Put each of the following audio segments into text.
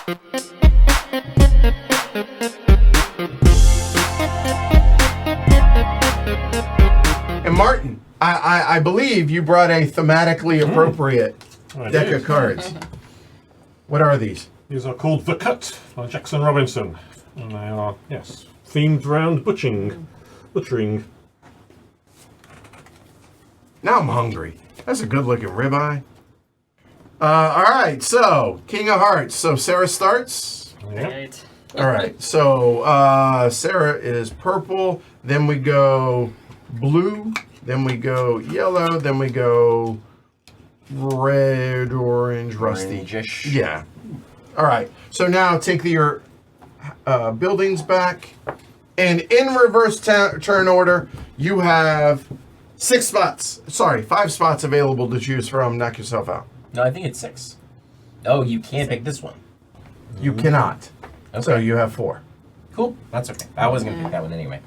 And Martin, I believe you brought a thematically appropriate deck of cards. What are these? These are called The Cut by Jackson Robinson. And they are, yes, themed round butchering. Now I'm hungry. That's a good looking ribeye. All right, so King of Hearts. So Sarah starts. Yep. Right. All right, so Sarah is purple. Then we go blue. Then we go yellow. Then we go red, orange, rusty. Orange-ish. Yeah. All right. So now take your buildings back, and in reverse turn order, you have 5 spots available to choose from. Knock yourself out. No, I think it's 6. Oh, you can't pick this one. You cannot. Okay. So you have 4. Cool. That's okay. I was going to pick that one anyway.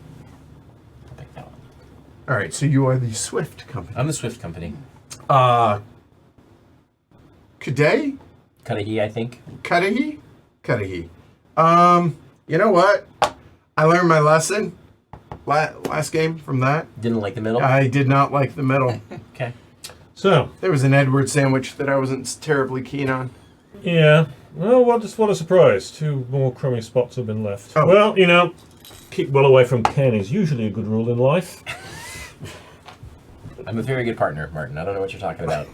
I'll pick that one. All right. So you are the Swift Company. I'm the Swift Company. Cudahy? Cudahy, I think. Cudahy? Cudahy. You know what? I learned my lesson last game from that. Didn't like the middle? I did not like the middle. Okay. So, There was an Edward sandwich that I wasn't terribly keen on. yeah. Well, what a surprise. 2 more crummy spots have been left. Oh. Well, you know, keep well away from Ken is usually a good rule in life. I'm a very good partner, Martin. I don't know what you're talking about.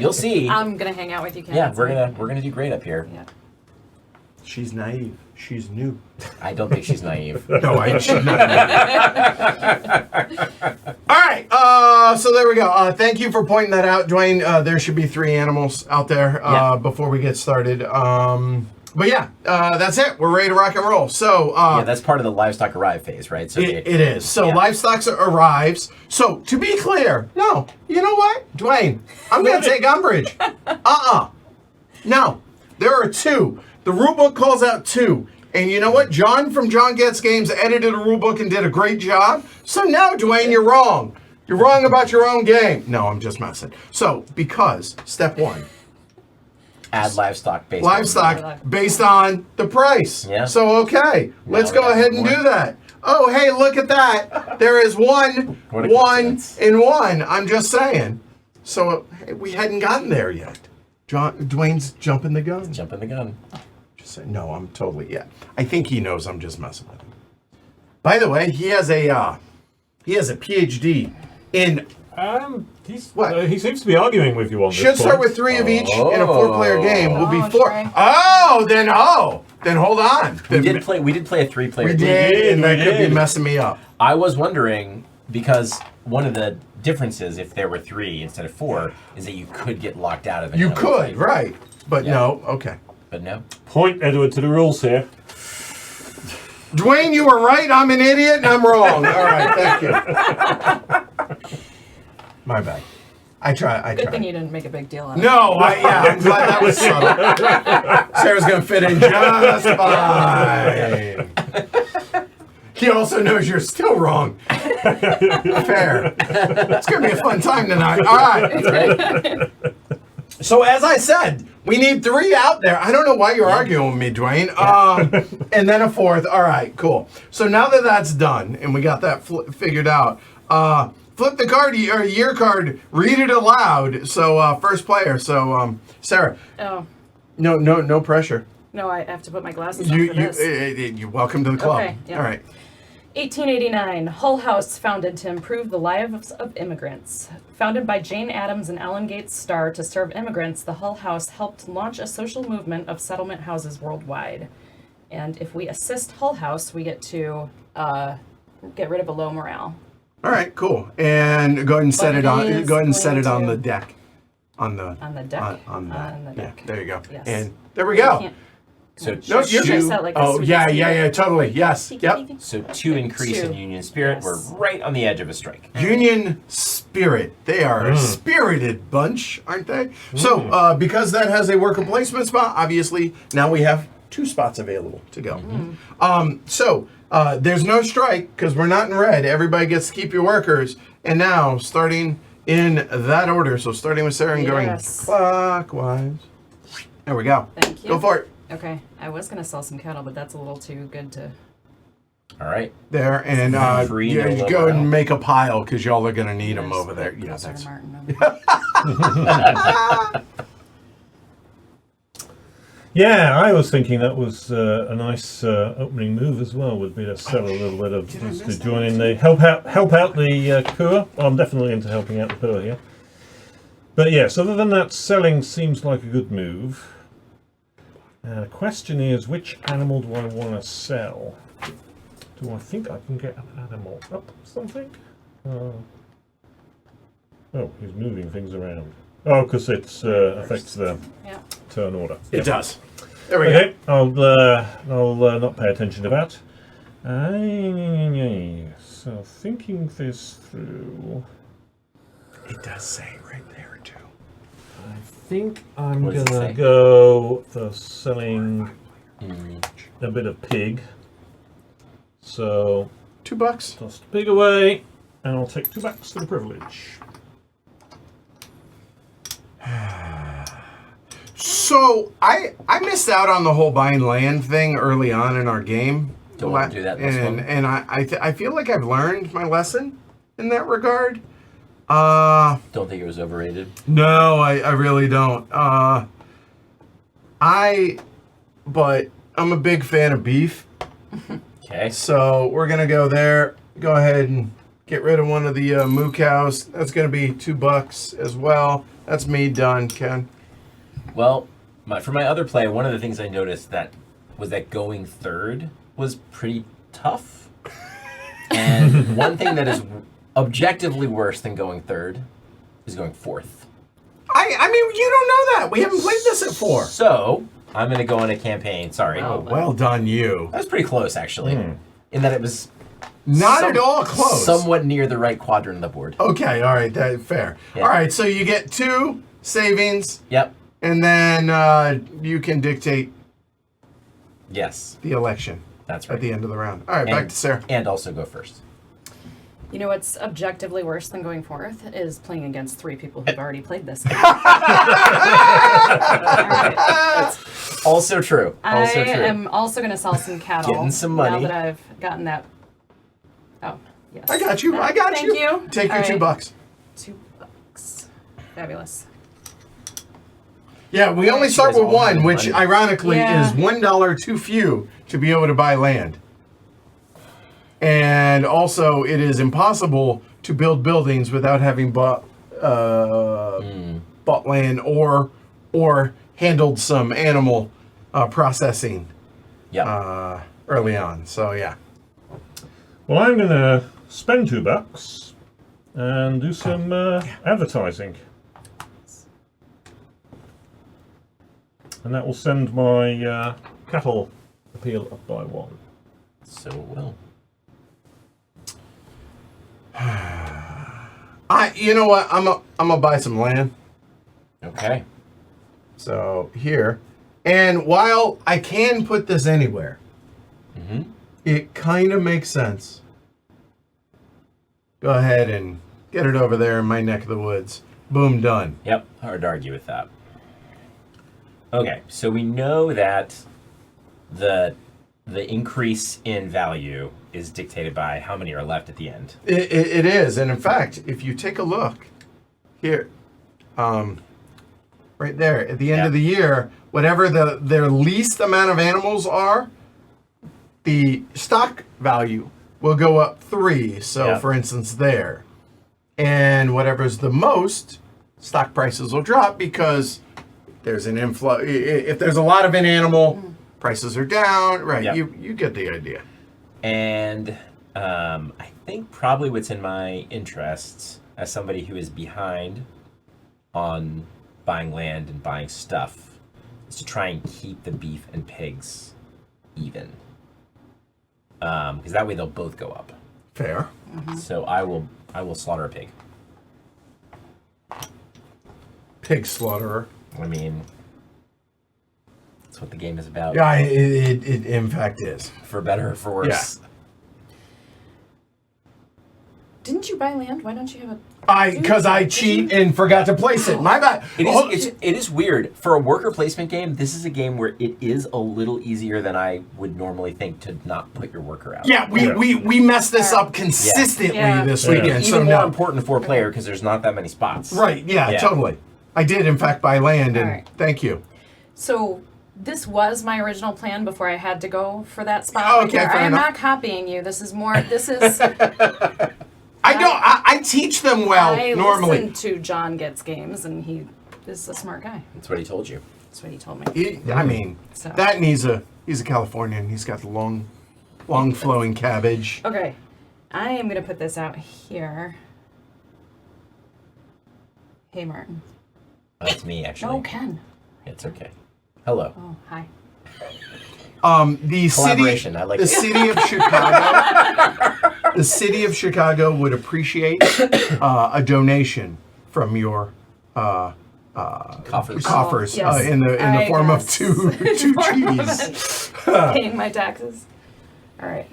You'll see. I'm gonna hang out with you, Ken. Yeah, we're gonna do great up here. Yeah. She's naive. She's new. I don't think she's naive. No, she's not naive. All right. So there we go. Thank you for pointing that out, Dwayne. There should be 3 animals out there before we get started. But yeah, that's it. We're ready to rock and roll. So Yeah, that's part of the livestock arrive phase, right? So it is. So yeah. livestock arrives. So to be clear, no, you know what, Dwayne? I'm going to take umbrage. No, there are 2. The rulebook calls out 2. And you know what? John from John Gets Games edited a rulebook and did a great job. So now, Dwayne, you're wrong. You're wrong about your own game. No, I'm just messing. So, because step 1. add livestock based Based on the price. Yeah. So, okay, let's we go got ahead some and more. do that. Oh, hey, look at that. There is 1, What a 1, coincidence. and 1. I'm just saying. So, hey, we hadn't gotten there yet. Dwayne's jumping the gun. Jumping the gun. Just say, no, I'm totally, yeah. I think he knows I'm just messing with him. By the way, he has a PhD in... He seems to be arguing with you on this. Should start point. with 3 of each in a 4-player game. Will be 4. Trey. Then hold on. We did play a 3-player We game. did, and that could be did. messing me up. I was wondering, because one of the differences, if there were 3 instead of 4, is that you could get locked out of it. You could, right. But Yeah. no, okay. But no. Point, Edward, to the rules here. Dwayne, you were right. I'm an idiot, and I'm wrong. All right, thank you. My bad. I try. Good thing you didn't make a big deal out of it. No, I'm glad that was subtle. Sarah's going to fit in just fine. He also knows you're still wrong. Fair. It's going to be a fun time tonight. All right. So as I said, we need 3 out there. I don't know why you're arguing with me, Dwayne. And then a 4th. All right, cool. So now that that's done and we got that figured out, flip the card, or your card, read it aloud. So first player. So Sarah. Oh. No pressure. No, I have to put my glasses on for this. You're welcome to the club. Okay, yeah. All right. 1889, Hull House founded to improve the lives of immigrants. Founded by Jane Addams and Ellen Gates Starr to serve immigrants, the Hull House helped launch a social movement of settlement houses worldwide. And if we assist Hull House, we get to get rid of a low morale. All right, cool. And go ahead and set it on. it is Go ahead and set it on going the deck. On the deck. On the On the yeah, deck. there you go. Yes. And there we go. Can't- So No, Should you I set like a Oh sweet yeah, tea? totally. Yes. Tiki, Yep. tiki. So 2 increase 2. in Union Spirit. Yes. We're right on the edge of a strike. Union Spirit. They are a spirited bunch, aren't they? So because that has a worker placement spot, obviously now we have 2 spots available to go. So there's no strike because we're not in red. Everybody gets to keep your workers. And now starting in that order. So starting with Sarah and going Yes. clockwise. There we go. Thank you. Go for it. Okay, I was gonna sell some cattle, but that's a little too good to. All right. There, and Free, you no go logo. and make a pile because y'all are gonna need them There's over there. the Yeah, Sir that's. Martin. Yeah, I was thinking that was a nice opening move as well. Would be to sell a little bit of Did I just to miss that join in one? the help out the poor. I'm definitely into helping out the poor here. But yes, other than that, selling seems like a good move. The question is, which animal do I want to sell? Do I think I can get an animal up something? Oh, he's moving things around. Oh, because it affects the Yeah. turn order. It does. There we Okay, I'll not pay attention to that. So thinking this through, go. It does say right there too. I think I'm What does it gonna say? go for selling Mm. a bit of pig. So $2. toss the pig away, and I'll take $2 for the privilege. So I missed out on the whole buying land thing early on in our game. Don't want to do that this and one. and I feel like I've learned my lesson in that regard. Don't think it was overrated. No, I really don't. But I'm a big fan of beef, Okay. so we're gonna go there. Go ahead and get rid of one of the moo cows. That's gonna be $2 as well. That's me done, Ken. Well, for my other play, one of the things I noticed was that going third was pretty tough. And one thing that is objectively worse than going third is going fourth. I mean, you don't know that. We haven't played this at 4. So I'm going to go on a campaign. Sorry. Wow. Well done, you. That was pretty close, actually. In that it was Not at all close. somewhat near the right quadrant of the board. Okay, all right, that's fair. Yeah. All right, so you get 2 savings, Yep. and then you can dictate Yes. the election That's right. at the end of the round. All right, back to Sarah. And also go first. You know what's objectively worse than going fourth is playing against 3 people who've already played this game. Alright. Also true. I Also true. am also going to sell some cattle. Getting some money. Now that I've gotten that. Oh, yes. I got you. I got Thank you. you. Take your All $2. right. $2. Fabulous. Yeah, we only You start guys with all have 1, which money. ironically Yeah. is $1 too few to be able to buy land. And also, it is impossible to build buildings without having bought land or handled some animal processing Yep. early on. So yeah. Well, I'm gonna spend $2 and do some advertising, and that will send my cattle appeal up by 1. So it will. You know what? I'm gonna buy some land. Okay. So here, and while I can put this anywhere, it kind of makes sense. Go ahead and get it over there in my neck of the woods. Boom, done. Yep, hard to argue with that. Okay, so we know that the increase in value is dictated by how many are left at the end. It is, and in fact, if you take a look here, right there at the end of the year, whatever their least amount of animals are, the stock value will go up 3. So, Yeah. for instance, there, and whatever's the most, stock prices will drop because there's an inflow. If there's a lot of an animal, prices are down. Right? Yep. You get the idea. And I think probably what's in my interests as somebody who is behind on buying land and buying stuff is to try and keep the beef and pigs even. Because that way they'll both go up. Fair. So I will slaughter a pig. Pig slaughterer. I mean, that's what the game is about. Yeah, it in fact is. For better or for worse. Yeah. Didn't you buy land? Why don't you have a... Because I cheat and forgot to place it. My bad. It is weird. For a worker placement game, this is a game where it is a little easier than I would normally think to not put your worker out. Yeah, we messed this up consistently this weekend. Even more important for a player because there's not that many spots. Right, yeah, totally. I did, in fact, buy land, and thank you. So this was my original plan before I had to go for that spot. Okay, fair I am enough. not copying you. This is more... This is... I teach them well, I normally. listen to John Gets Games, and he is a smart guy. That's what he told you. That's what he told me. I mean, that and he's a Californian. He's got the long flowing cabbage. Okay. I am going to put this out here. Hey, Martin. That's me, actually. No, Ken. It's okay. Hello. Oh, hi. The Collaboration, I like the it. city of Chicago. The city of Chicago would appreciate a donation from your coffers yes. in the form of guess. two cheese. Paying my taxes. All right.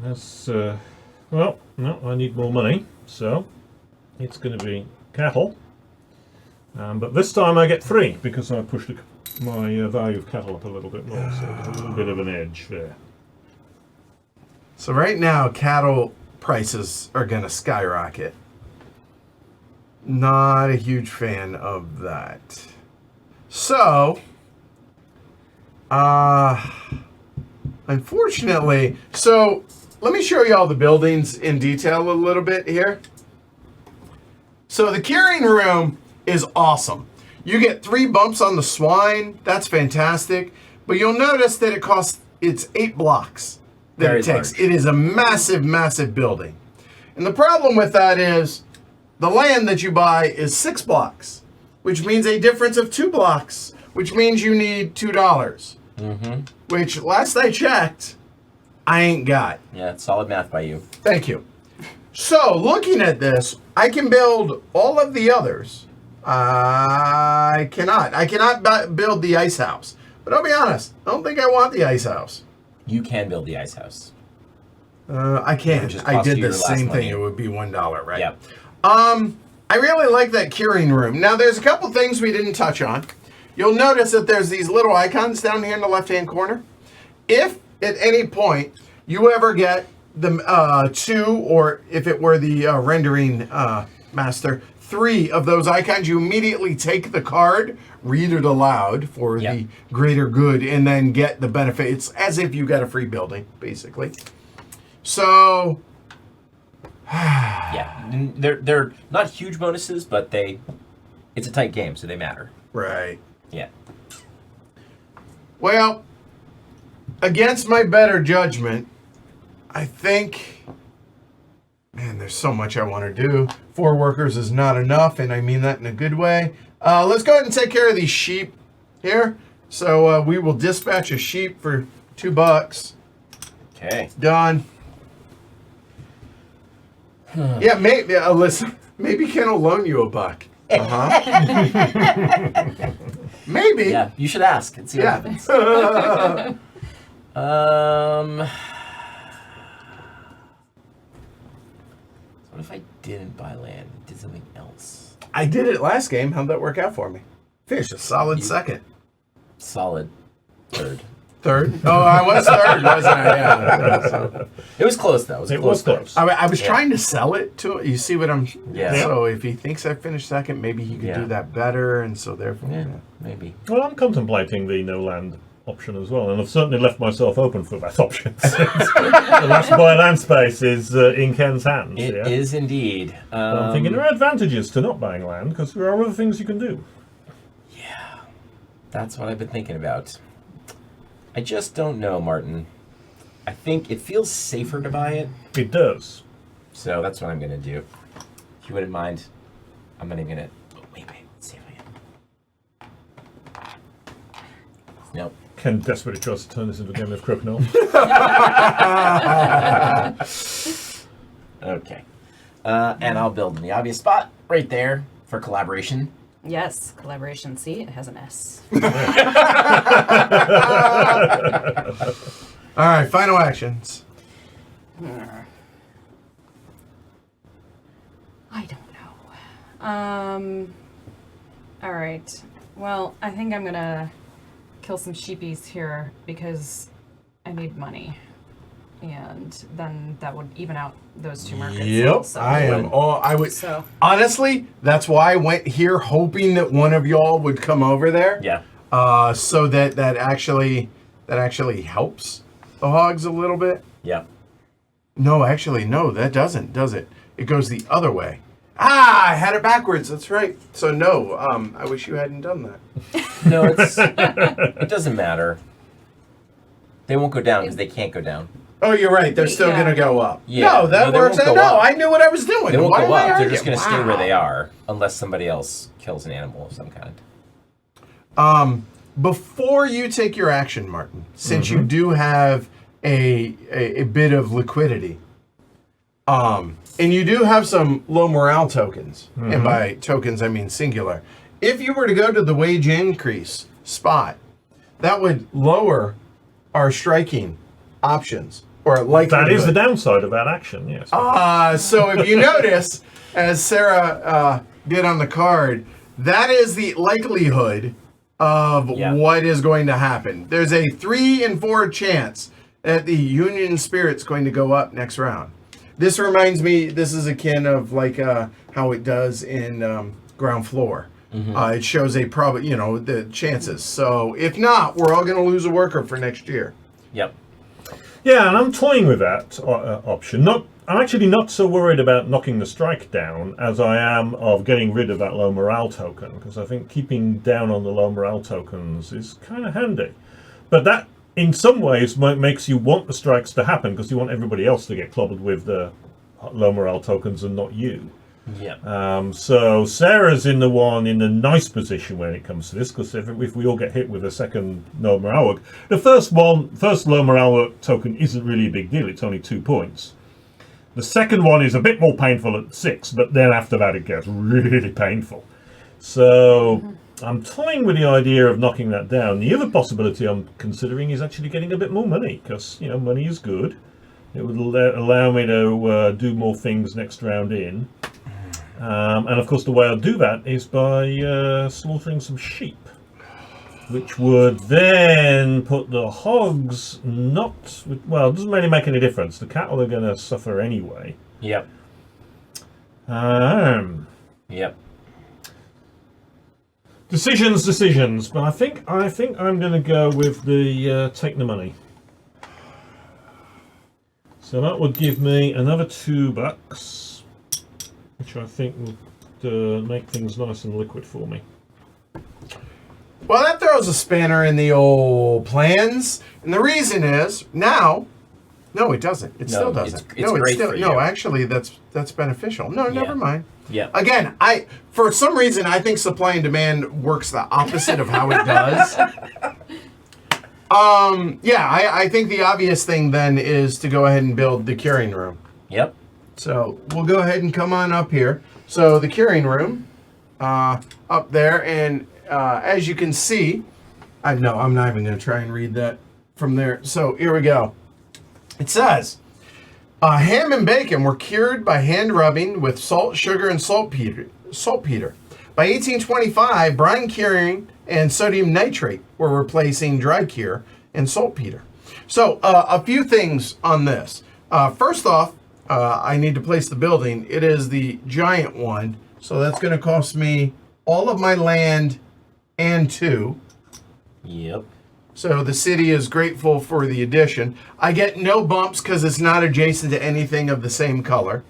That's, well, no, I need more money, so it's going to be cattle. But this time I get 3 because I pushed my value of cattle up a little bit more, so there's a little bit of an edge there. So right now, cattle prices are going to skyrocket. Not a huge fan of that. So, unfortunately, so let me show you all the buildings in detail a little bit here. So the curing room is awesome. You get 3 bumps on the swine. That's fantastic. But you'll notice that it's 8 blocks that Very it takes. large. It is a massive, massive building. And the problem with that is the land that you buy is 6 blocks, which means a difference of 2 blocks, which means you need $2. Mm-hmm. Which, last I checked, I ain't got. Yeah, solid math by you. Thank you. So, looking at this, I can build all of the others. I cannot build the ice house. But I'll be honest, I don't think I want the ice house. You can build the ice house. I can. just I cost did you the your last same money. thing. It would be $1, right? Yep. I really like that curing room. Now, there's a couple things we didn't touch on. You'll notice that there's these little icons down here in the left-hand corner. If at any point you ever get the 2, or if it were the rendering master, 3 of those icons, you immediately take the card, read it aloud for the greater good, and then get the benefit. It's as if you got a free building, basically. So, Yeah, they're not huge bonuses, but it's a tight game, so they matter. right. Yeah. Well, against my better judgment, I think, man, there's so much I want to do. 4 workers is not enough, and I mean that in a good way. Let's go ahead and take care of these sheep here. So we will dispatch a sheep for $2. Okay. Done. Yeah, maybe. Listen, maybe Ken will loan you $1. Maybe. Yeah, you should ask and see what happens. What if I didn't buy land and did something else? I did it last game. How'd that work out for me? Finished a solid second. Solid third. Third? Oh, I was third, wasn't I? Yeah. So, It was close though. It was close. I was trying to sell it to. You see what I'm? Yeah. So if he thinks I finished second, maybe he could do that better, and so therefore. Yeah, Yeah. maybe. Well, I'm contemplating the no land option as well, and I've certainly left myself open for that option. Since the last buy land space is in Ken's hands. It is indeed. I'm thinking there are advantages to not buying land because there are other things you can do. Yeah, that's what I've been thinking about. I just don't know, Martin. I think it feels safer to buy it, It does. so that's what I'm gonna do. If you wouldn't mind, I'm gonna. Oh, wait. Let's see if I can. Nope. Ken desperately tries to turn this into a game of crokinole. Okay. And I'll build in the obvious spot right there for collaboration. Yes, collaboration. See, it has an S. All right, final actions. All right. Well, I think I'm gonna kill some sheepies here because I need money, and then that would even out those two markets. Yep, also. I would. So Honestly, that's why I went here, hoping that one of y'all would come over there. Yeah. So that actually helps the hogs a little bit. Yeah. No, actually, no, that doesn't, does it? It goes the other way. Ah, I had it backwards. That's right. So no, I wish you hadn't done that. No, it doesn't matter. They won't go down because they can't go down. Oh, you're right. They're still Yeah. going to go up. Yeah. No, that No, they works. won't go No, up. I knew what I was doing. They won't Why go am I up. They're just going arguing? to stay where they Wow. are unless somebody else kills an animal of some kind. Before you take your action, Martin, since you do have a bit of liquidity, and you do have some low morale tokens, and by tokens I mean singular. If you were to go to the wage increase spot, that would lower our striking options, or likelihood. That is the downside of that action, yes. So if you notice, as Sarah did on the card, that is the likelihood of what is going to happen. There's a 3 in 4 chance that the Union Spirit's going to go up next round. This reminds me, this is akin of like how it does in Ground Floor. It shows a the chances. So if not, we're all going to lose a worker for next year. Yep. Yeah, and I'm toying with that option. I'm actually not so worried about knocking the strike down as I am of getting rid of that low morale token, because I think keeping down on the low morale tokens is kind of handy. But that, in some ways, makes you want the strikes to happen because you want everybody else to get clobbered with the low morale tokens and not you. Yeah. So Sarah's in the nice position when it comes to this, because if we all get hit with a second low morale work, the first low morale work token isn't really a big deal. It's only 2 points. The second one is a bit more painful at 6, but then after that it gets really painful. So I'm toying with the idea of knocking that down. The other possibility I'm considering is actually getting a bit more money, because money is good. It would allow me to do more things next round in. And of course the way I'll do that is by slaughtering some sheep, which would then put the hogs it doesn't really make any difference. The cattle are going to suffer anyway. Yep. Yep. Decisions, but I think I'm going to go with the take the money. So that would give me another $2, which I think would make things nice and liquid for me. Well, that throws a spanner in the old plans, and the reason is no, it doesn't. It still doesn't. It's great for you. No, actually, that's beneficial. No, never mind. Yeah. Again, for some reason I think supply and demand works the opposite of how it does. I think the obvious thing then is to go ahead and build the curing room. Yep. So we'll go ahead and come on up here. So the curing room, up there, and as you can see, I'm not even going to try and read that from there. So here we go. It says, ham and bacon were cured by hand rubbing with salt, sugar, and saltpeter. By 1825, brine curing and sodium nitrate were replacing dry cure and saltpeter. So a few things on this. First off, I need to place the building. It is the giant one, so that's going to cost me all of my land and 2. Yep. So the city is grateful for the addition. I get no bumps because it's not adjacent to anything of the same color.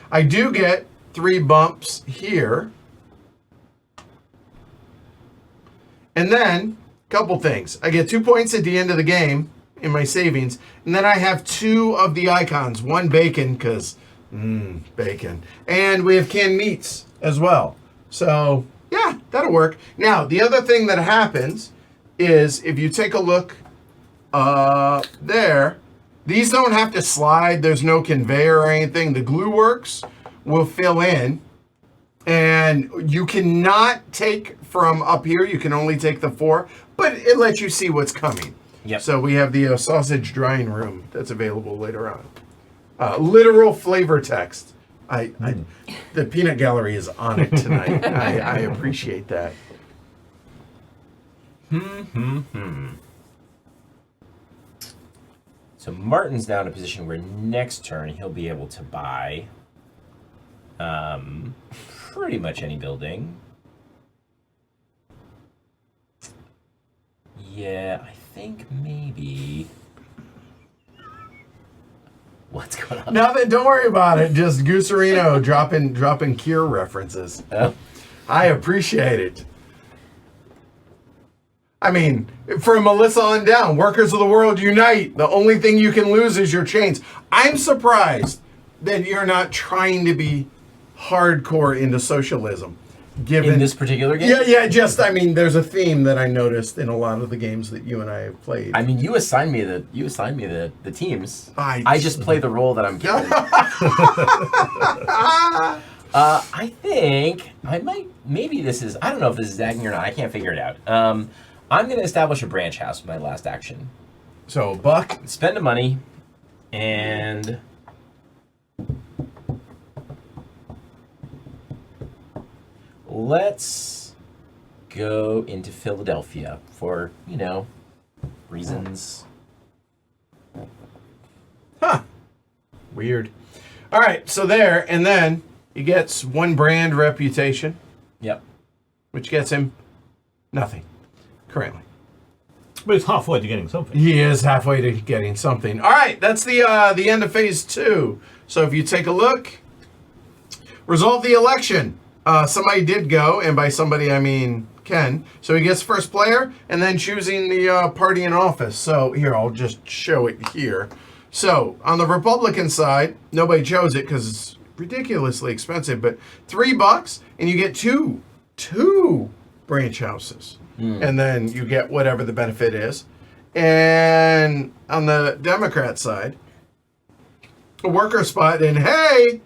I do get 3 bumps here. And then, a couple things. I get 2 points at the end of the game in my savings. And then I have 2 of the icons. 1 bacon, because, bacon. And we have canned meats as well. So, yeah, that'll work. Now, the other thing that happens is if you take a look there, these don't have to slide. There's no conveyor or anything. The glue works will fill in. And you cannot take from up here. You can only take the 4, but it lets you see what's coming. Yep. So we have the sausage drying room that's available later on. Literal flavor text The peanut gallery is on it tonight. I appreciate that. So Martin's now in a position where next turn he'll be able to buy pretty much any building. Yeah, I think maybe. What's going on? Nothing. Don't worry about it. Just Gooserino dropping Cure references. Oh. I appreciate it. I mean, from Melissa on down, workers of the world unite. The only thing you can lose is your chains. I'm surprised that you're not trying to be hardcore into socialism. Given In this particular game? Yeah. Just, I mean, there's a theme that I noticed in a lot of the games that you and I have played. I mean, you assigned me the teams. I just play the role that I'm given. I think I might. Maybe this is. I don't know if this is zagging or not. I can't figure it out. I'm going to establish a branch house with my last action. So, Buck. Spend the money, and let's go into Philadelphia for, reasons. Huh. Weird. All right, so there, and then he gets one brand reputation, Yep. which gets him nothing currently. But it's halfway to getting something. He is halfway to getting something. All right, that's the end of phase 2. So if you take a look, resolve the election. Somebody did go, and by somebody I mean Ken. So he gets first player, and then choosing the party in office. So here, I'll just show it here. So on the Republican side, nobody chose it because it's ridiculously expensive, but $3, and you get two branch houses. And then you get whatever the benefit is. And on the Democrat side, a worker spot, and hey,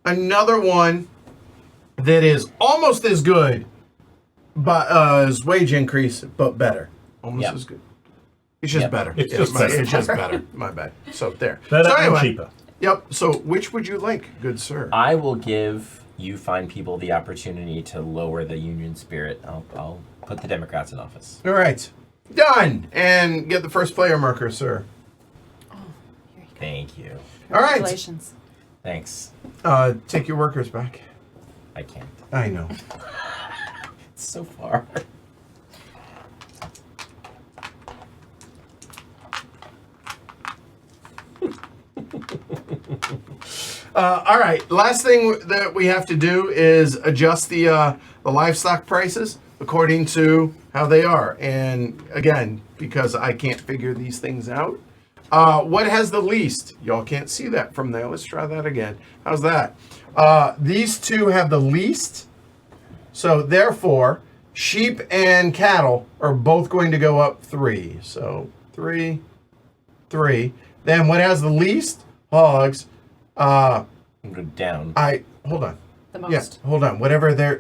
another one that is almost as good, but as wage increase, but better. Almost Yep. as good. It's just Yep. better. It's just my- better. It's just better. My bad. So there. Better so and anyway, cheaper. Yep. So which would you like, good sir? I will give you fine people the opportunity to lower the union spirit. I'll put the Democrats in office. All right. Done. And get the first player marker, sir. Here you go. Thank you. All right. Congratulations. Thanks. Take your workers back. I can't. I know. It's so far. All right. Last thing that we have to do is adjust the livestock prices according to how they are. And again, because I can't figure these things out, what has the least? Y'all can't see that from there. Let's try that again. How's that? These two have the least. So therefore, sheep and cattle are both going to go up 3. So 3, 3. Then what has the least? Hogs. I'm go down. Hold on. The most. Yes, hold on. Whatever they're.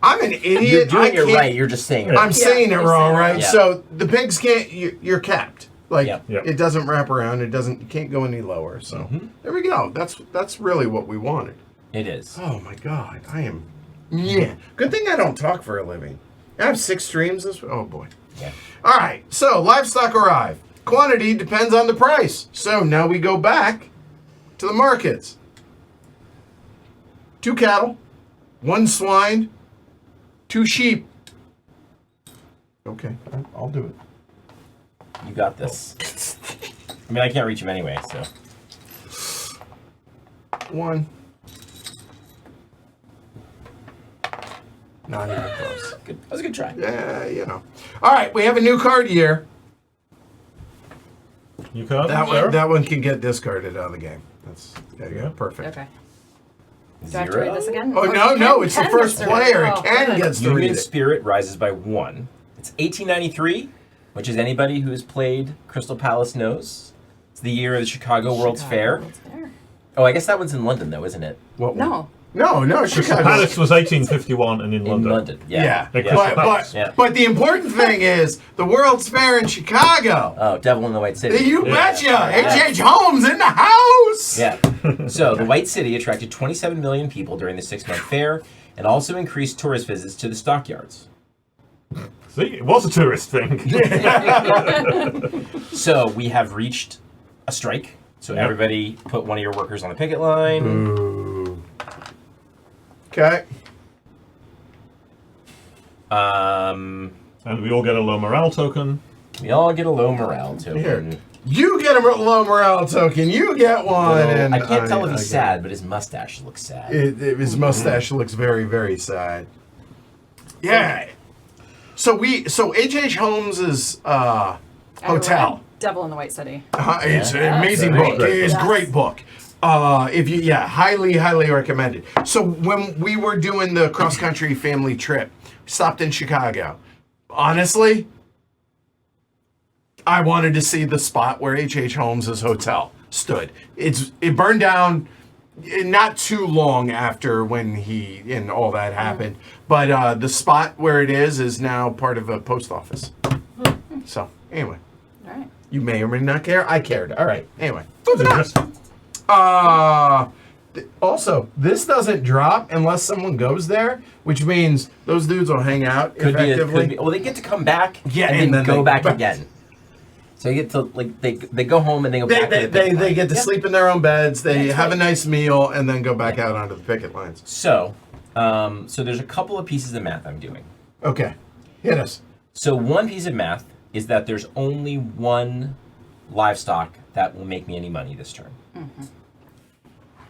I'm an idiot. You're doing I it can't- right. You're just saying it. I'm saying it you're wrong, saying it right? wrong. Yeah. So the pigs can't. You're capped. Like Yep. Yep. it doesn't wrap around. It doesn't. You can't go any lower. So there we go. That's really what we wanted. It is. Oh my God, I am. Yeah. Good thing I don't talk for a living. I have 6 streams this. Oh boy. Yeah. All right. So livestock arrive. Quantity depends on the price. So now we go back to the markets. 2 cattle, 1 swine, 2 sheep. Okay, I'll do it. You got this. I mean, I can't reach him anyway, so. 1. Not even close. Good. That was a good try. Yeah, All right, we have a new card here. You can't. That one can get discarded out of the game. There you go. Perfect. Okay. Do I have to read this again? Oh Or no, Ken- it's the Ken first gets to read it. player. Oh, Ken good. gets to read Union it. spirit rises by 1. It's 1893, which is anybody who has played Crystal Palace knows. It's the year of the Chicago World's Chicago Fair. World's Fair. Oh, I guess that one's in London, though, isn't it? What one? No. No, The Chicago. palace was 1851 and in In London. London. Yeah, They Yeah. crushed the but palace. Yeah. but the important thing is the World's Fair in Chicago. Oh, Devil in the White City. You Yeah. betcha! H.H. Holmes in the house. Yeah. So the White City attracted 27 million people during the 6-month fair and also increased tourist visits to the Stockyards. See, it was a tourist thing. So we have reached a strike. So Yep. everybody put one of your workers on the picket line. Ooh. Okay. Um, And we all get a low morale token. we all get a low morale token. Here. You get a low morale token. You get one. Little- And I can't tell if he's get sad, but his mustache looks sad. His mustache looks very, very sad. Yeah. So H.H. Holmes's hotel. Devil in the White City. It's an Yeah. amazing Very book. great It's a book. great book. Highly recommended. So when we were doing the cross country family trip, stopped in Chicago. Honestly, I wanted to see the spot where H.H. Holmes's hotel stood. It burned down not too long after when he and all that happened, but the spot where it is now part of a post office. So anyway, All right. you may or may not care. I cared. All right. Anyway, moving on. Interesting. Also, this doesn't drop unless someone goes there, which means those dudes will hang out effectively. Well, they get to come back Yeah, and and then then go they back go back. again. So you get to they go home and they go back. to the picket They line. get to Yep. sleep in their own beds. They That's have a right. nice meal and then go back out onto the picket lines. So there's a couple of pieces of math I'm doing. Okay, hit us. So one piece of math is that there's only one livestock that will make me any money this turn.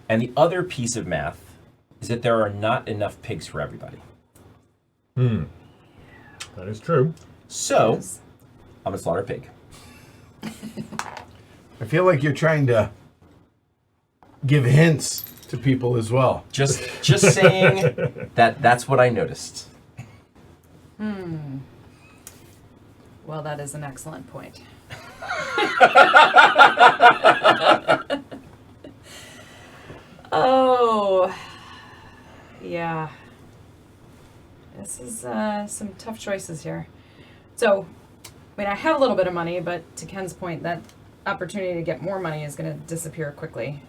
And the other piece of math is that there are not enough pigs for everybody. That is true. So Yes. I'm gonna slaughter a pig. I feel like you're trying to give hints to people as well. Just saying that's what I noticed. Well, that is an excellent point. Oh, yeah. This is some tough choices here. So, I mean, I have a little bit of money, but to Ken's point, that opportunity to get more money is going to disappear quickly.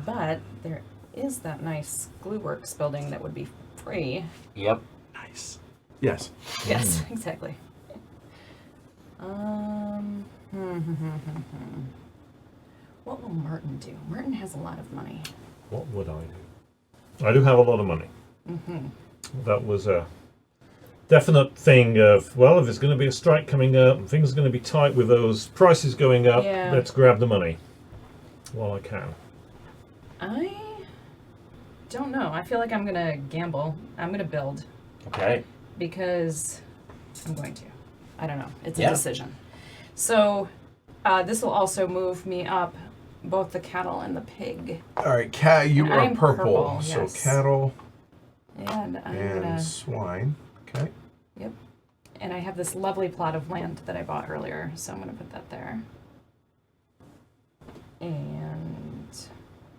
But there is that nice Glueworks building that would be free. Yep. Nice. Yes. Yes, exactly. What will Merton do? Merton has a lot of money. What would I do? I do have a lot of money. That was a definite thing of, well, if there's going to be a strike coming up and things are going to be tight with those prices going up, Yeah. let's grab the money while I can. I don't know. I feel like I'm gonna gamble. I'm gonna build Okay. because I'm going to. I don't know. It's a Yeah. decision. So this will also move me up both the cattle and the pig. All right, cat. You And are I'm purple, purple, so yes. cattle And I'm and gonna. swine. Okay. Yep. And I have this lovely plot of land that I bought earlier, so I'm gonna put that there. And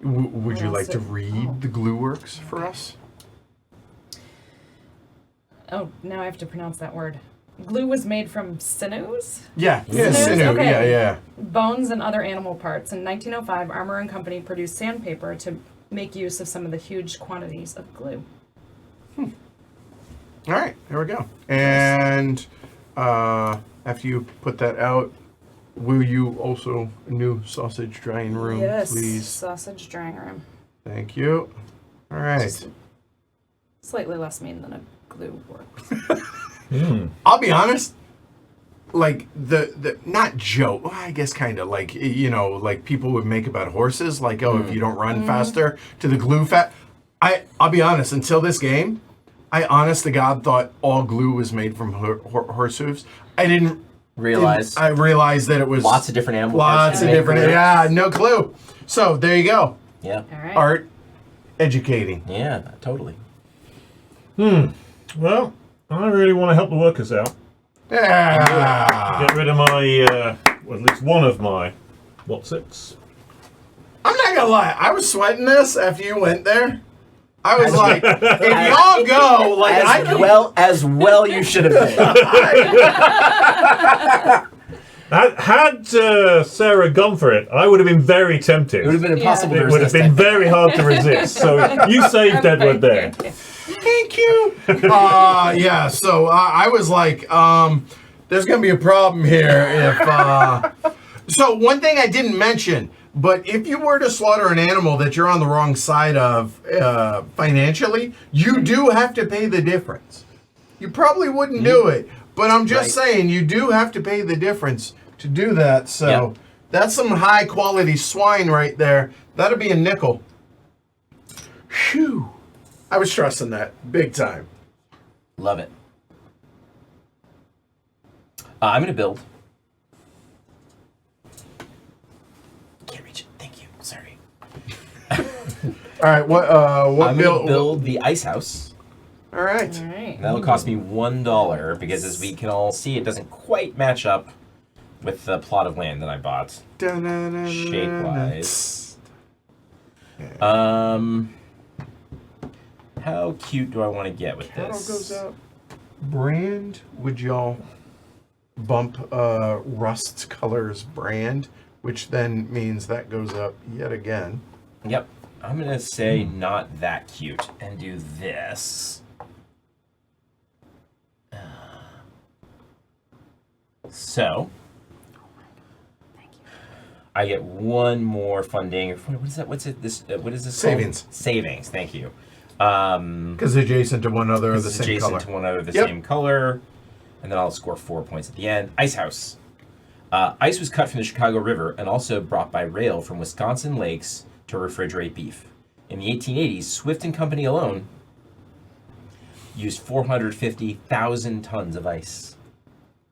Would you Well, like so- to read oh. the Glueworks for us? oh, now I have to pronounce that word. Glue was made from sinews, Yeah. Yeah. Sinews? Sinew. Okay. Yeah. Yeah. bones, and other animal parts. In 1905, Armour and Company produced sandpaper to make use of some of the huge quantities of glue. All right, there we go. And after you put that out, will you also a new sausage drying room, Yes, please? sausage drying room. Thank you. All right. Just slightly less mean than a glue works. I'll be honest. Like the not joke. Well, I guess kind of like like people would make about horses. Like if you don't run faster to the glue fat. I'll be honest. Until this game, I honest to God thought all glue was made from horse hooves. I didn't Realize I realized that it was lots of different animal parts lots to of make different. glue. Yeah, no clue. So there you go. Yeah. All right. Art, educating. Yeah, totally. Well, I really want to help the workers out. Yeah. Get rid of my, well, at least one of my, what's it? I'm not gonna lie. I was sweating this after you went there. I was like, if y'all go, like I can. As well you should have been. Had Sarah gone for it, I would have been very tempted. It would have been impossible to It resist. would have been very hard to resist. So you saved Edward there. Thank you. Yeah. So I was like, there's gonna be a problem here if. So one thing I didn't mention. But if you were to slaughter an animal that you're on the wrong side of financially, you do have to pay the difference. You probably wouldn't do it, but I'm just saying you do have to pay the difference to do that. So that's some high quality swine right there. That'll be a nickel. Phew. I was trusting that big time. Love it. I'm going to build. Can't reach it. Thank you. Sorry. All right, what I'm going to build the ice house. All right. All right. And that'll cost me $1 because, as we can all see, it doesn't quite match up with the plot of land that I bought shape-wise. How cute do I want to get with Cattle this? goes up. Brand, would y'all bump Rust Colors brand, which then means that goes up yet again. Yep. I'm going to say not that cute and do this. So, I get one more funding. What is that? What's it? What is this? Savings. Called? Savings. Thank you. Because adjacent to one other of the It's same adjacent color. to one other of the same color, and then I'll score 4 points at the end. Ice House. Ice was cut from the Chicago River and also brought by rail from Wisconsin lakes to refrigerate beef. In the 1880s, Swift and Company alone used 450,000 tons of ice.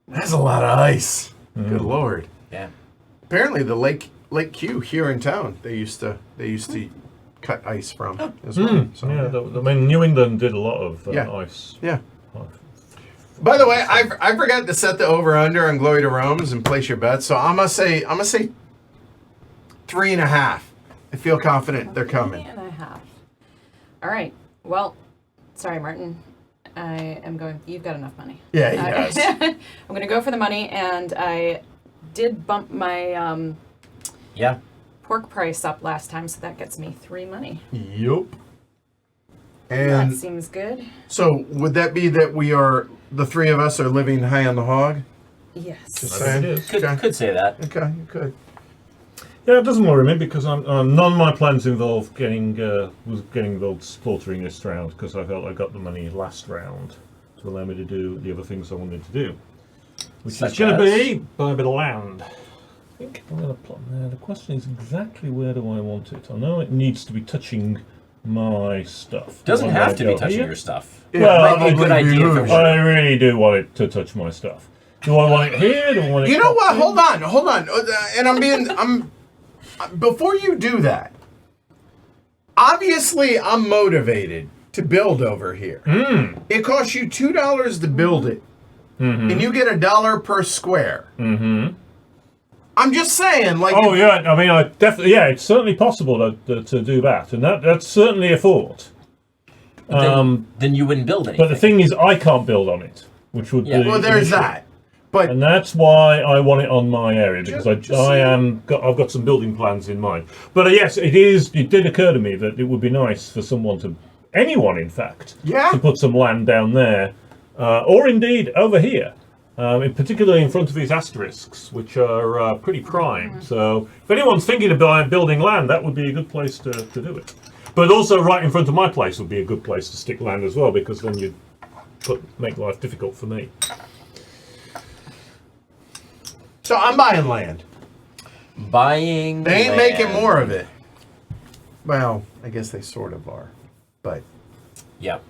That's a lot of ice. Good lord. Yeah. Apparently, the Lake Q here in town, they used to cut ice from as well. So, Yeah, I mean, New England did a lot of Yeah. ice. yeah. By the way, I forgot to set the over under on Glory to Rome's and place your bets. So I'm gonna say 3.5. I feel confident they're coming. 3.5. All right. Well, sorry, Martin. I am going. You've got enough money. Yeah, he does. I'm going to go for the money, and I did bump my Yeah. pork price up last time, so that gets me 3 money. Yup. That And seems good. so would that be that the three of us are living high on the hog? Yes. Just I think saying. it is. Could say that. Okay, you could. Yeah, it doesn't worry me because none of my plans involved getting involved slaughtering this round because I felt I got the money last round to allow me to do the other things I wanted to do, which Such is going to as? be buy a bit of land. I think I'm going to plot there. The question is exactly where do I want it? I know it needs to be touching my stuff. Doesn't Do I have want to be go touching here? your stuff. It Well, might be a good probably idea if it would. were. I really do want it to touch my stuff. Do I want it here? Do I want it? You know what? tucked in? Hold on. And I'm before you do that. Obviously, I'm motivated to build over here. It costs you $2 to build it, and you get $1 per square. I'm just saying, like. Oh yeah, I mean, I definitely, yeah, it's certainly possible to do that, and that's certainly a thought. Then you wouldn't build anything. But the thing is, I can't build on it, which would Yeah. be Well, an there's issue. that. But And that's why I want it on my area because Just I've got some building plans in mind. But yes, it did occur to me that it would be nice for anyone in fact, Yeah. to put some land down there, or indeed over here, particularly in front of these asterisks, which are pretty prime. So if anyone's thinking about building land, that would be a good place to do it. But also right in front of my place would be a good place to stick land as well because then you'd make life difficult for me. so I'm buying land. Buying They ain't land. making more of it. Well, I guess they sort of are. But Yep.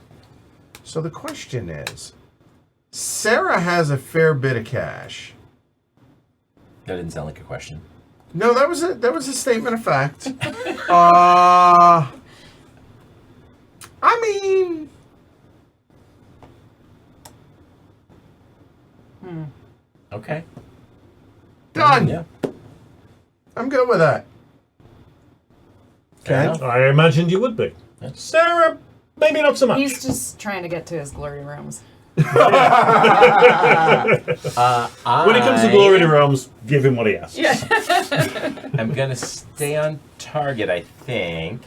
so the question is, Sarah has a fair bit of cash. That didn't sound like a question. No, that was a statement of fact. I mean, Okay. done. Yeah. I'm good with that. Okay. enough. I imagined you would be. Yeah. Sarah, maybe not so much. He's just trying to get to his glory rooms. When it comes to glory realms, give him what he asks. Yeah. I'm gonna stay on target, I think,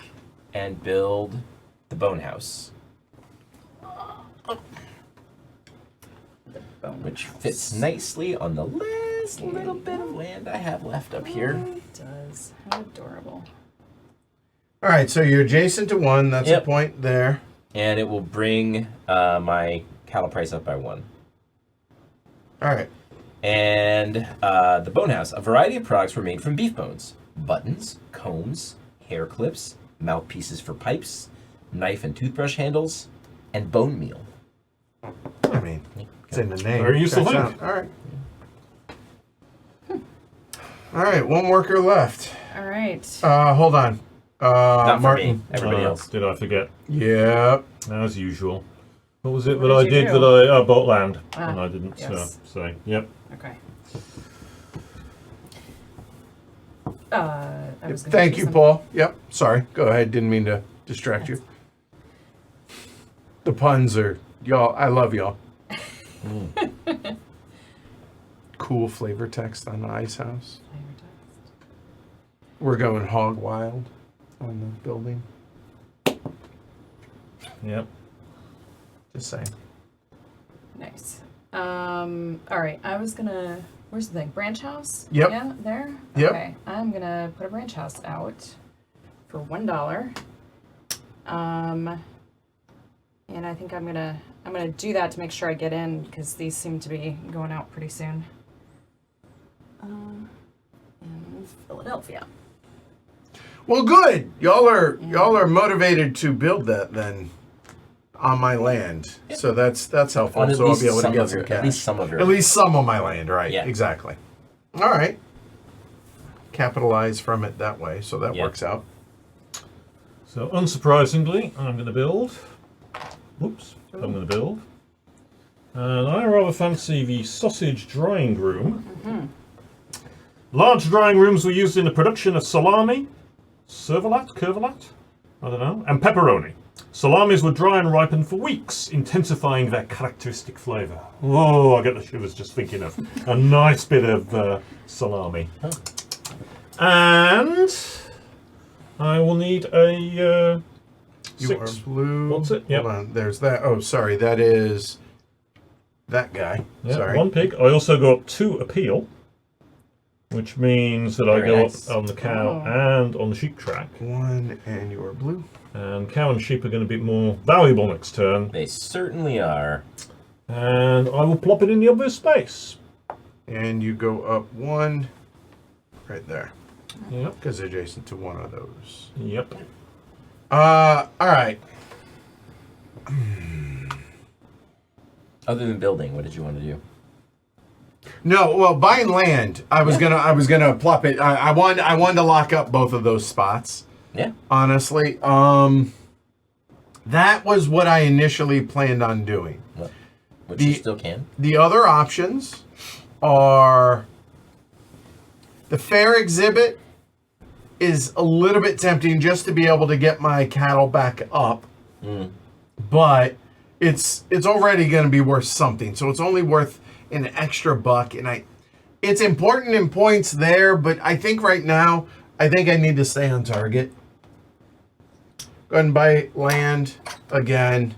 and build the bone house, which fits nicely on the last little bit of land I have left up here. It does. How adorable. All right, so you're adjacent to 1. That's Yep. a point there. And it will bring my cattle price up by 1. All right. And the bone house. A variety of products were made from beef bones. Buttons, combs, hair clips, mouthpieces for pipes, knife and toothbrush handles, and bone meal. I mean, it's in the name. Very useful Checks thing. out. All right. All right, 1 worker left. All right. Hold on. Not for Martin. me, everybody else. Did I forget? Yep. As usual. What was it What that I did you did do? that I bought land? Ah, And I didn't yes. say. Yep. Okay. I was gonna Thank do you, some- Paul. Yep. Sorry. Go ahead. Didn't mean to distract you. The puns are y'all. I love y'all. Cool flavor text on the ice house. We're going hog wild on the building. Yep. Just saying. Nice. All right. I was gonna. Where's the thing? Branch house? Yep. Yeah, there? Yep. Okay. I'm gonna put a branch house out for $1. And I think I'm gonna do that to make sure I get in because these seem to be going out pretty soon. In Philadelphia. Well, good. Y'all are motivated to build that then on my land. So that's helpful. On at So I'll least be able to some get of some your- cash. at least some of your- At least some on my land, right? Yeah. Exactly. All right. Capitalize from it that way, so that Yeah. works out. So unsurprisingly, I'm going to build. Whoops. I'm going to build. And I rather fancy the sausage drying room. Large drying rooms were used in the production of salami, curvalat, I don't know, and pepperoni. Salamis would dry and ripen for weeks, intensifying their characteristic flavour. Oh, I get the shivers just thinking of a nice bit of salami. And I will need a You 6. are blue. What's it? Yep. Hold on. There's that. Oh, sorry. That is that guy. Yeah, Sorry. 1 pig. I also go up 2 appeal, which means that I Very go nice. up on the cow Oh. and on the sheep track. 1 and you are blue. And cow and sheep are going to be more valuable next turn. They certainly are. And I will plop it in the obvious space. And you go up 1 right there. Yep. Because adjacent to one of those. Yep. All right. Other than building, what did you want to do? No, well, buying land, I was gonna plop it. I wanted to lock up both of those spots. Yeah. Honestly, that was what I initially planned on doing. Which you still can. The other options are the fair exhibit is a little bit tempting just to be able to get my cattle back up, but it's already going to be worth something. So it's only worth an extra buck, and it's important in points there, but I think right now I need to stay on target. Go ahead and buy land again,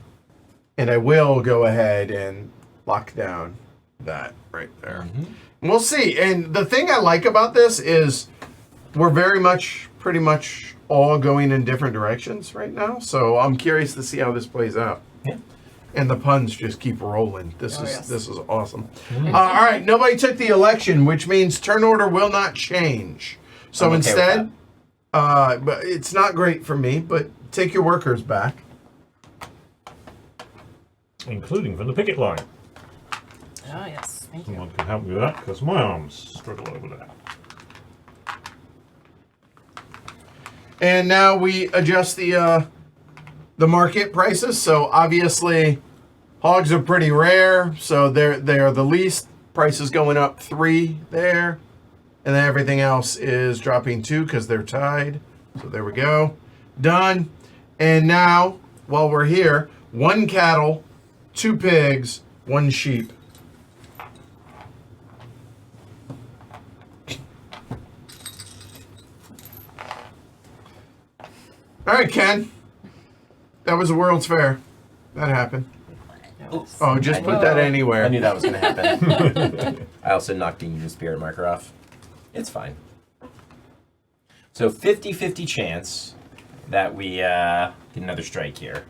and I will go ahead and lock down that right there. And we'll see. And the thing I like about this is we're pretty much all going in different directions right now. So I'm curious to see how this plays out. Yeah. And the puns just keep rolling. This yes. is awesome. All right, nobody took the election, which means turn order will not change. So I'm okay with instead, but it's not great for me. But take your workers back. Including from the picket line. Oh, yes. Thank you. Someone can help me with that because my arms struggle over there. And now we adjust the market prices. So obviously, hogs are pretty rare. So they're the least. Price is going up 3 there, and then everything else is dropping 2 because they're tied. So there we go. Done. And now, while we're here, 1 cattle, 2 pigs, 1 sheep. All right, Ken. That was a World's Fair. That happened. Oops. Oh, just put that anywhere. I knew that was going to happen. I also knocked the Union Spirit marker off. It's fine. So 50-50 chance that we get another strike here.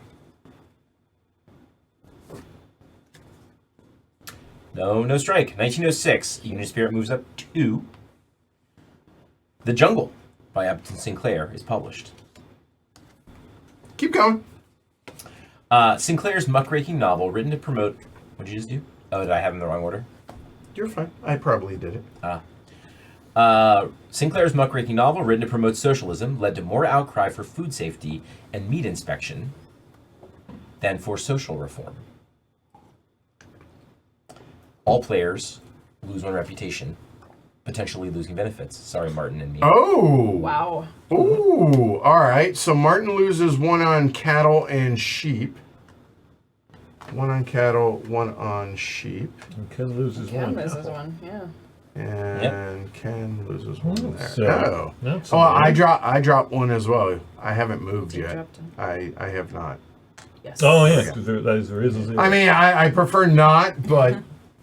No strike. 1906. Union Spirit moves up 2. The Jungle by Upton Sinclair is published. Keep going. Sinclair's muckraking novel, written to promote... What did you just do? Oh, did I have them in the wrong order? You're fine. I probably did it. Sinclair's muckraking novel, written to promote socialism, led to more outcry for food safety and meat inspection than for social reform. All players lose 1 reputation, potentially losing benefits. Sorry, Martin and me. Oh. Wow. Ooh. All right. So Martin loses 1 on cattle and sheep. 1 on cattle, 1 on sheep. And Ken loses Ken 1. loses 1, yeah. And Ken loses 1 there. So, Oh. that's Oh, I annoying. dropped 1 as well. I haven't moved You yet. dropped him. I have not. Yes. Oh, yeah, because there is a 0. I mean, I prefer not, but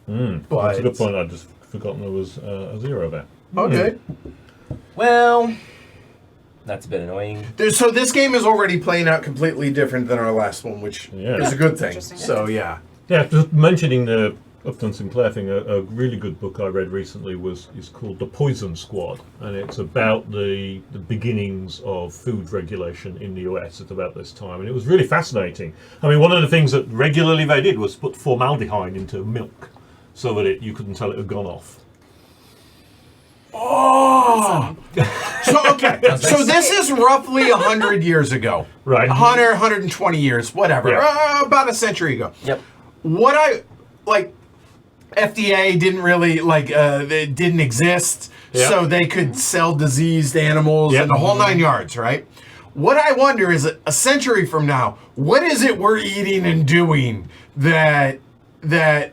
but That's a good point. I'd just forgotten there was a 0 there. okay. Well, that's a bit annoying. So this game is already playing out completely different than our last one, which Yeah. is a good thing. Interesting. So yeah. Yeah, just mentioning the Upton Sinclair thing, a really good book I read recently is called The Poison Squad, and it's about the beginnings of food regulation in the US at about this time, and it was really fascinating. I mean, one of the things that regularly they did was put formaldehyde into milk so that you couldn't tell it had gone off. Oh. So okay. So this is roughly 100 years ago. Right. 100, 120 years, whatever. Yeah. About a century ago. Yep. What I like, FDA didn't really they didn't exist, Yeah. so they could sell diseased animals Yep. and the whole 9 yards, right? What I wonder is, a century from now, what is it we're eating and doing that they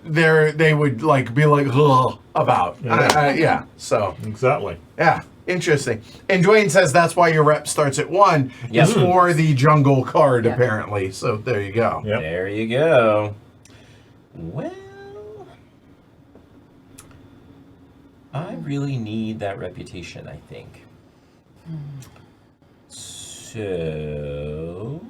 would be like ugh about? Yeah. So Exactly. yeah, interesting. And Dwayne says that's why your rep starts at 1 Yes. is for the jungle card, Yeah. apparently. So there you go. Yep. There you go. Well, I really need that reputation, I think. So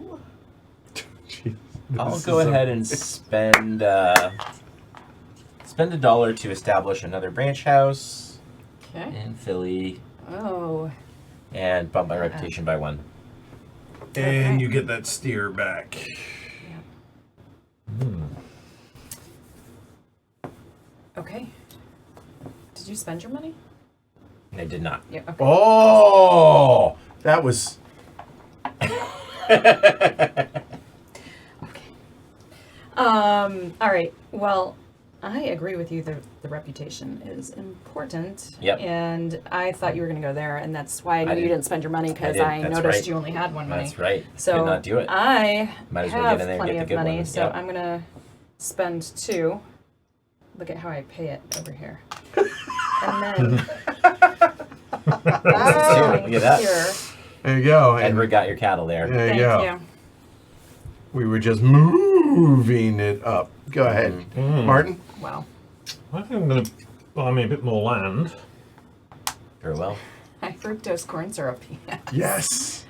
I'll go ahead and spend $1 to establish another branch house Okay. in Philly Oh. and bump my reputation by 1. And you get that steer back. Okay. Did you spend your money? I did not. Yeah. Okay. Oh, that was Okay. All right. Well, I agree with you. The reputation is important. Yep. And I thought you were going to go there, and that's why I knew you didn't. didn't spend your money, because didn't. I That's noticed right. you only had 1 money. That's right. So Did not do it. I Might as well have get in there and plenty get the of good money, one. so Yep. I'm gonna spend 2. Look at how I pay it over here. And then Look at that. here. there you go. Edward got your cattle there. There you Thank go. you. We were just moving it up. Go ahead, Martin. Wow. I think I'm going to buy me a bit more land. Very well. High fructose corn syrup. Yes.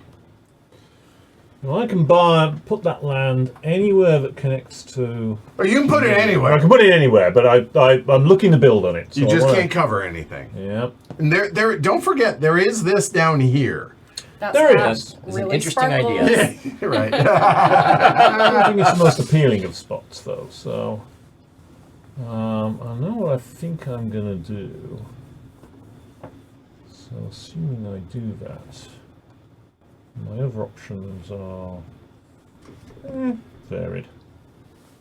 Well, I can put that land anywhere that connects to... Or you can put it I anywhere. can put it anywhere, but I'm looking to build on it. You so I just wanna- can't cover anything. Yeah. And there. Don't forget, there is this down here. That's There it that is. It's an really interesting sparkles. idea. Yeah, right. I don't think it's the most appealing of spots, though, so... I know what I think I'm going to do. So, assuming I do that, my other options are varied. I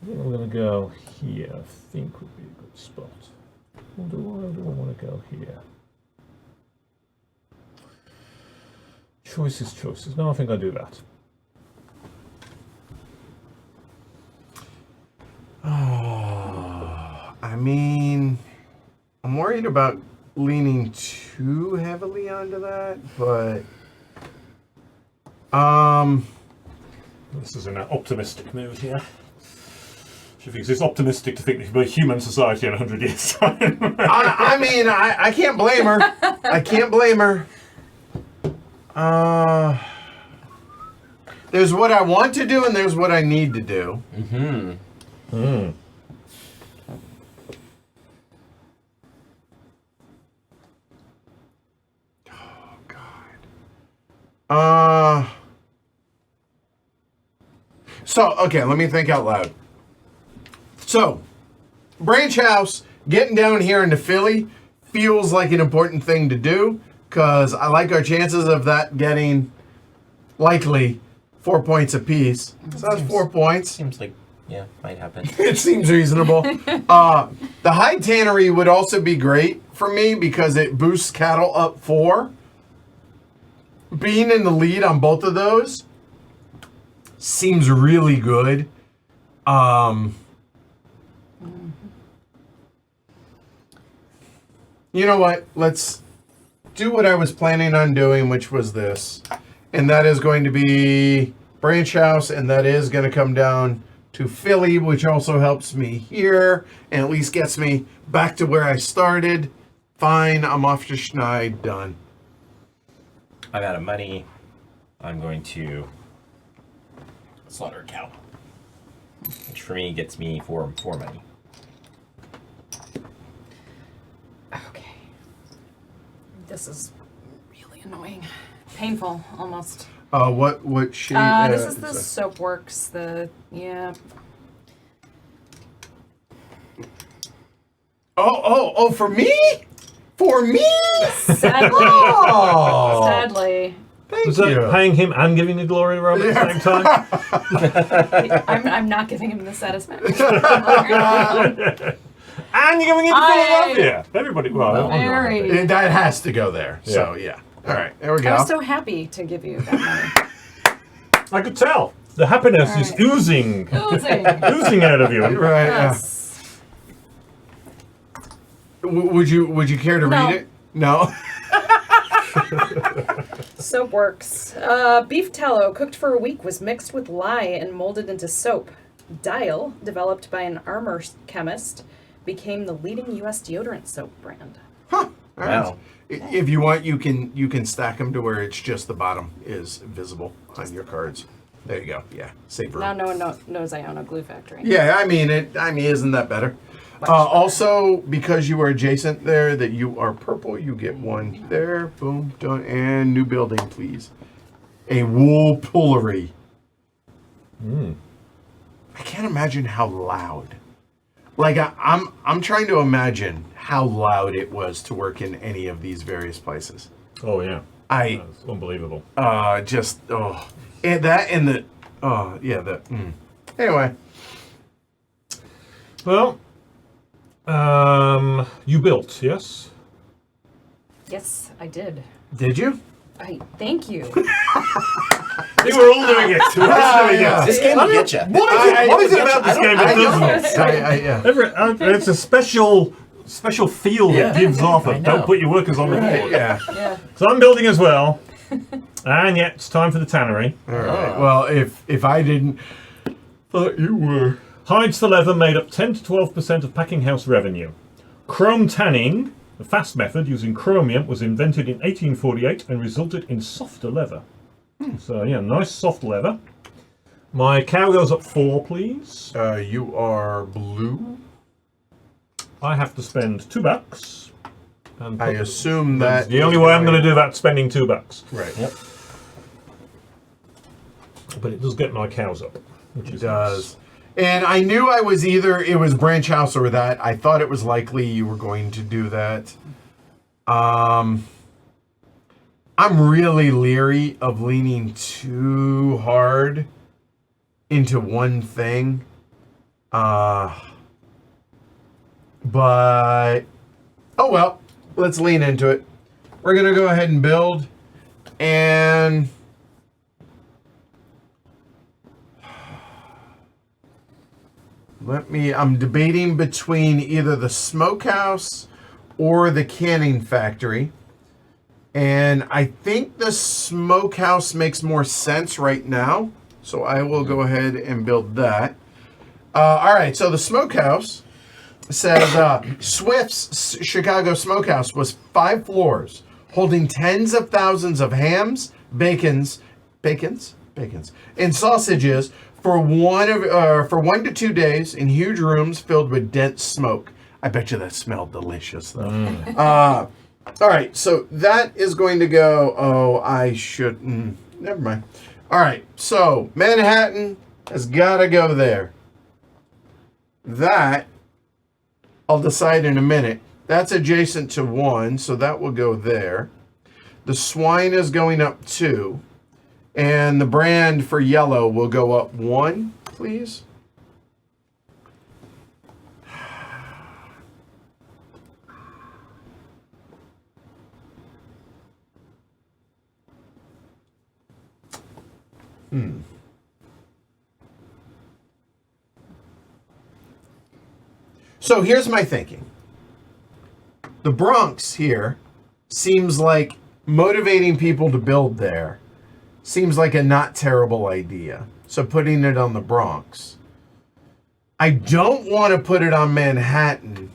think I'm going to go here, I think would be a good spot. Or do I want to go here? Choices. No, I think I do that. Oh, I mean, I'm worried about leaning too heavily onto that, but This is an optimistic mood here. She thinks it's optimistic to think there could be a human society in 100 years' time. I mean, I can't blame her. I can't blame her. There's what I want to do and there's what I need to do. Oh, God. So, okay, let me think out loud. So, Branch House, getting down here into Philly feels like an important thing to do because I like our chances of that getting likely 4 points apiece. So that's 4 points. Seems like, might happen. It seems reasonable. The hide tannery would also be great for me because it boosts cattle up 4. Being in the lead on both of those seems really good. You know what? Let's do what I was planning on doing, which was this. And that is going to be Branch House, and that is going to come down to Philly, which also helps me here, and at least gets me back to where I started. Fine, I'm off to Schneid, done. I'm out of money. I'm going to slaughter a cow. Which for me gets me 4 money. Okay. This is really annoying. Painful, almost. What sheet? This is the Soapworks, Oh, for me? For me? Sadly. Oh, Sadly. thank Was that you. paying him and giving the glory rub at the same time? I'm not giving him the satisfaction. And you're giving him Philadelphia. Everybody, well, Very. That has to go there. So, yeah. All right, there we go. I was so happy to give you that I could tell. The happiness is Alright. oozing. money. Oozing out of you. Right. Yes. Would you care to No. read it? No. Soapworks. Beef tallow cooked for a week was mixed with lye and molded into soap. Dial, developed by an armor chemist, became the leading U.S. deodorant soap brand. Huh. All right. Wow. If you want, you can stack them to where it's just the bottom is visible on your cards. There you go. Yeah. Save room. Now no one knows I own a glue factory. Yeah, I mean, isn't that better? Also, because you are adjacent there, that you are purple, you get 1 there. Boom, done. And new building, please. A wool pullery. I can't imagine how loud. Like I'm trying to imagine how loud it was to work in any of these various places. Oh, yeah. That's unbelievable. And that and the Anyway. Well, you built, yes? Yes, I did. Did you? Thank you. They were all doing it. Yeah. This game will get you. What is it about this game that doesn't? Yeah. It's a special feel it gives off I of. know. Don't put your workers on the board. Yeah. Yeah. So I'm building as well. And yet it's time for the tannery. All right. Well, if I didn't thought you were. Hides for leather made up 10 to 12% of packing house revenue. Chrome tanning, a fast method using chromium, was invented in 1848 and resulted in softer leather. So yeah, nice soft leather. My cow goes up 4, please. You are blue. I have to spend $2. And I assume that the only way I'm going to do that is spending $2. Right. Yep. But it does get my cows up, which is It does. And I knew it was Branch House or that. I thought it was likely you were going to do that. I'm really leery of leaning too hard into one thing. But oh well, let's lean into it. We're gonna go ahead and build. And I'm debating between either the smokehouse or the canning factory. And I think the smokehouse makes more sense right now. So I will go ahead and build that. All right, so the smokehouse says Swift's Chicago Smokehouse was 5 floors, holding tens of thousands of hams, bacons, and sausages for 1 to 2 days in huge rooms filled with dense smoke. I bet you that smelled delicious, though. All right, so that is going to go. Oh, I shouldn't. Never mind. All right, so Manhattan has got to go there. That I'll decide in a minute. That's adjacent to 1, so that will go there. The swine is going up 2. And the brand for yellow will go up 1, please. So here's my thinking. The Bronx here seems like motivating people to build there seems like a not terrible idea. So putting it on the Bronx. I don't want to put it on Manhattan.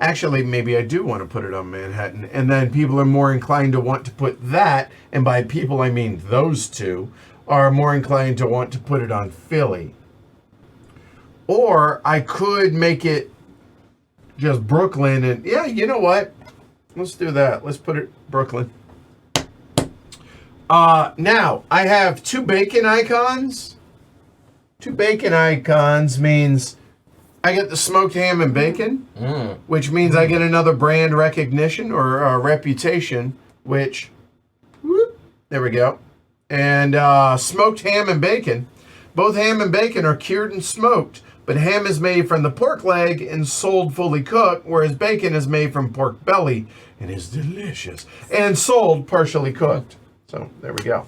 Actually, maybe I do want to put it on Manhattan. And then people are more inclined to want to put that, and by people I mean those two, are more inclined to want to put it on Philly. Or I could make it just Brooklyn, and yeah, you know what? Let's do that. Let's put it Brooklyn. Now, I have 2 bacon icons. 2 bacon icons means I get the smoked ham and bacon, which means I get another brand recognition or reputation, which, whoop, there we go. And smoked ham and bacon. Both ham and bacon are cured and smoked, but ham is made from the pork leg and sold fully cooked, whereas bacon is made from pork belly and is delicious and sold partially cooked. So there we go.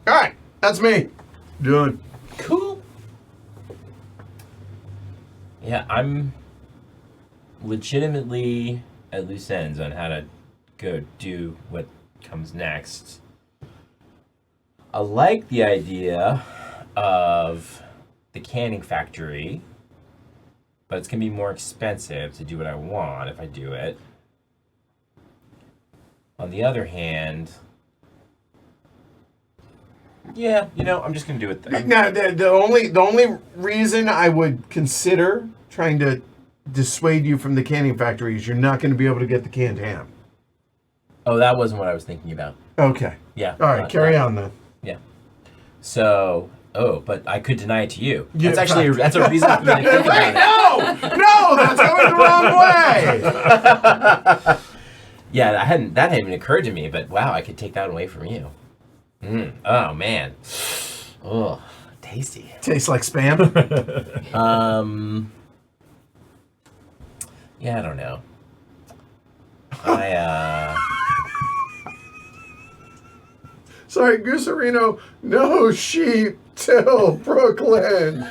All right, that's me. Done. Cool. Yeah, I'm legitimately at loose ends on how to go do what comes next. I like the idea of the canning factory, but it's going to be more expensive to do what I want if I do it. On the other hand, yeah, I'm just going to do it. Now, the only reason I would consider trying to dissuade you from the canning factory is you're not going to be able to get the canned ham. Oh, that wasn't what I was thinking about. Okay. Yeah. All right, carry on then. Yeah. So, but I could deny it to you. Yeah, That's a reason for me to think about it. No, that's going the wrong way. Yeah, that hadn't even occurred to me, but wow, I could take that away from you. Oh man. Oh, tasty. Tastes like spam. Yeah, I don't know. Sorry, Gooserino, no sheep till Brooklyn.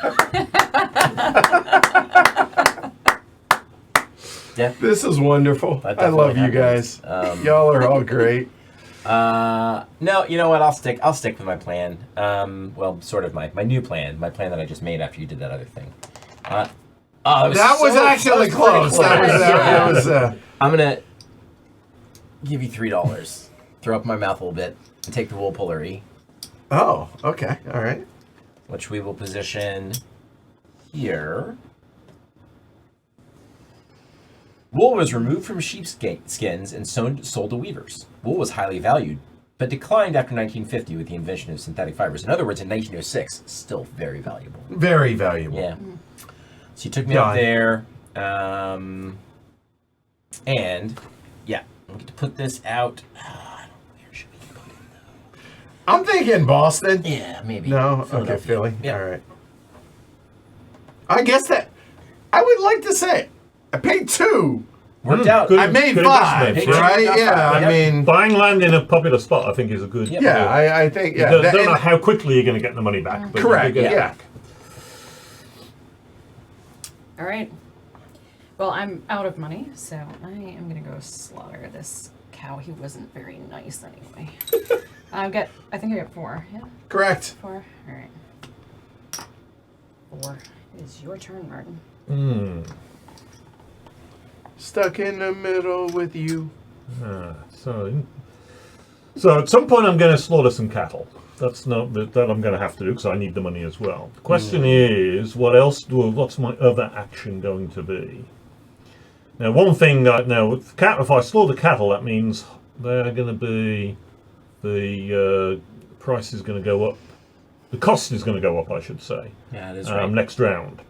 Yeah. This is wonderful. That I love definitely you guys. Y'all are all great. No, you know what? I'll stick with my plan. Well, sort of my new plan, my plan that I just made after you did that other thing. That was actually close. That was. I'm gonna give you $3. Throw up my mouth a little bit and take the wool pullery. Oh, okay, all right. Which we will position here. Wool was removed from sheepskins and sold to weavers. Wool was highly valued, but declined after 1950 with the invention of synthetic fibers. In other words, in 1906, still very valuable. Very valuable. Yeah. So you took me up there, and yeah, I'm going to put this out. Where should we put it, though? I'm thinking Boston. Yeah, maybe. No? Okay, Philadelphia. Philly. Yeah. All right. I guess that, I would like to say, I paid $2 Worked out. Good- I made good 5, investment, right? yeah. Yeah, I Yep. mean, Buying land in a popular spot, I think, is a good. Yep. yeah, I think, yeah. Don't that- know and- how quickly you're going to get the money back. But correct, you get it yeah. back. All right. Well, I'm out of money, so I am going to go slaughter this cow. He wasn't very nice anyway. I think I got 4. Yeah, Correct. 4. All right. 4. It is your turn, Martin. Stuck in the middle with you. So at some point, I'm going to slaughter some cattle. That's not that I'm going to have to do because I need the money as well. The question is, what's my other action going to be? Now, one thing if I slaughter cattle, that means they're going to be the price is going to go up. The cost is going to go up, I should say. Yeah, that is right. Next round.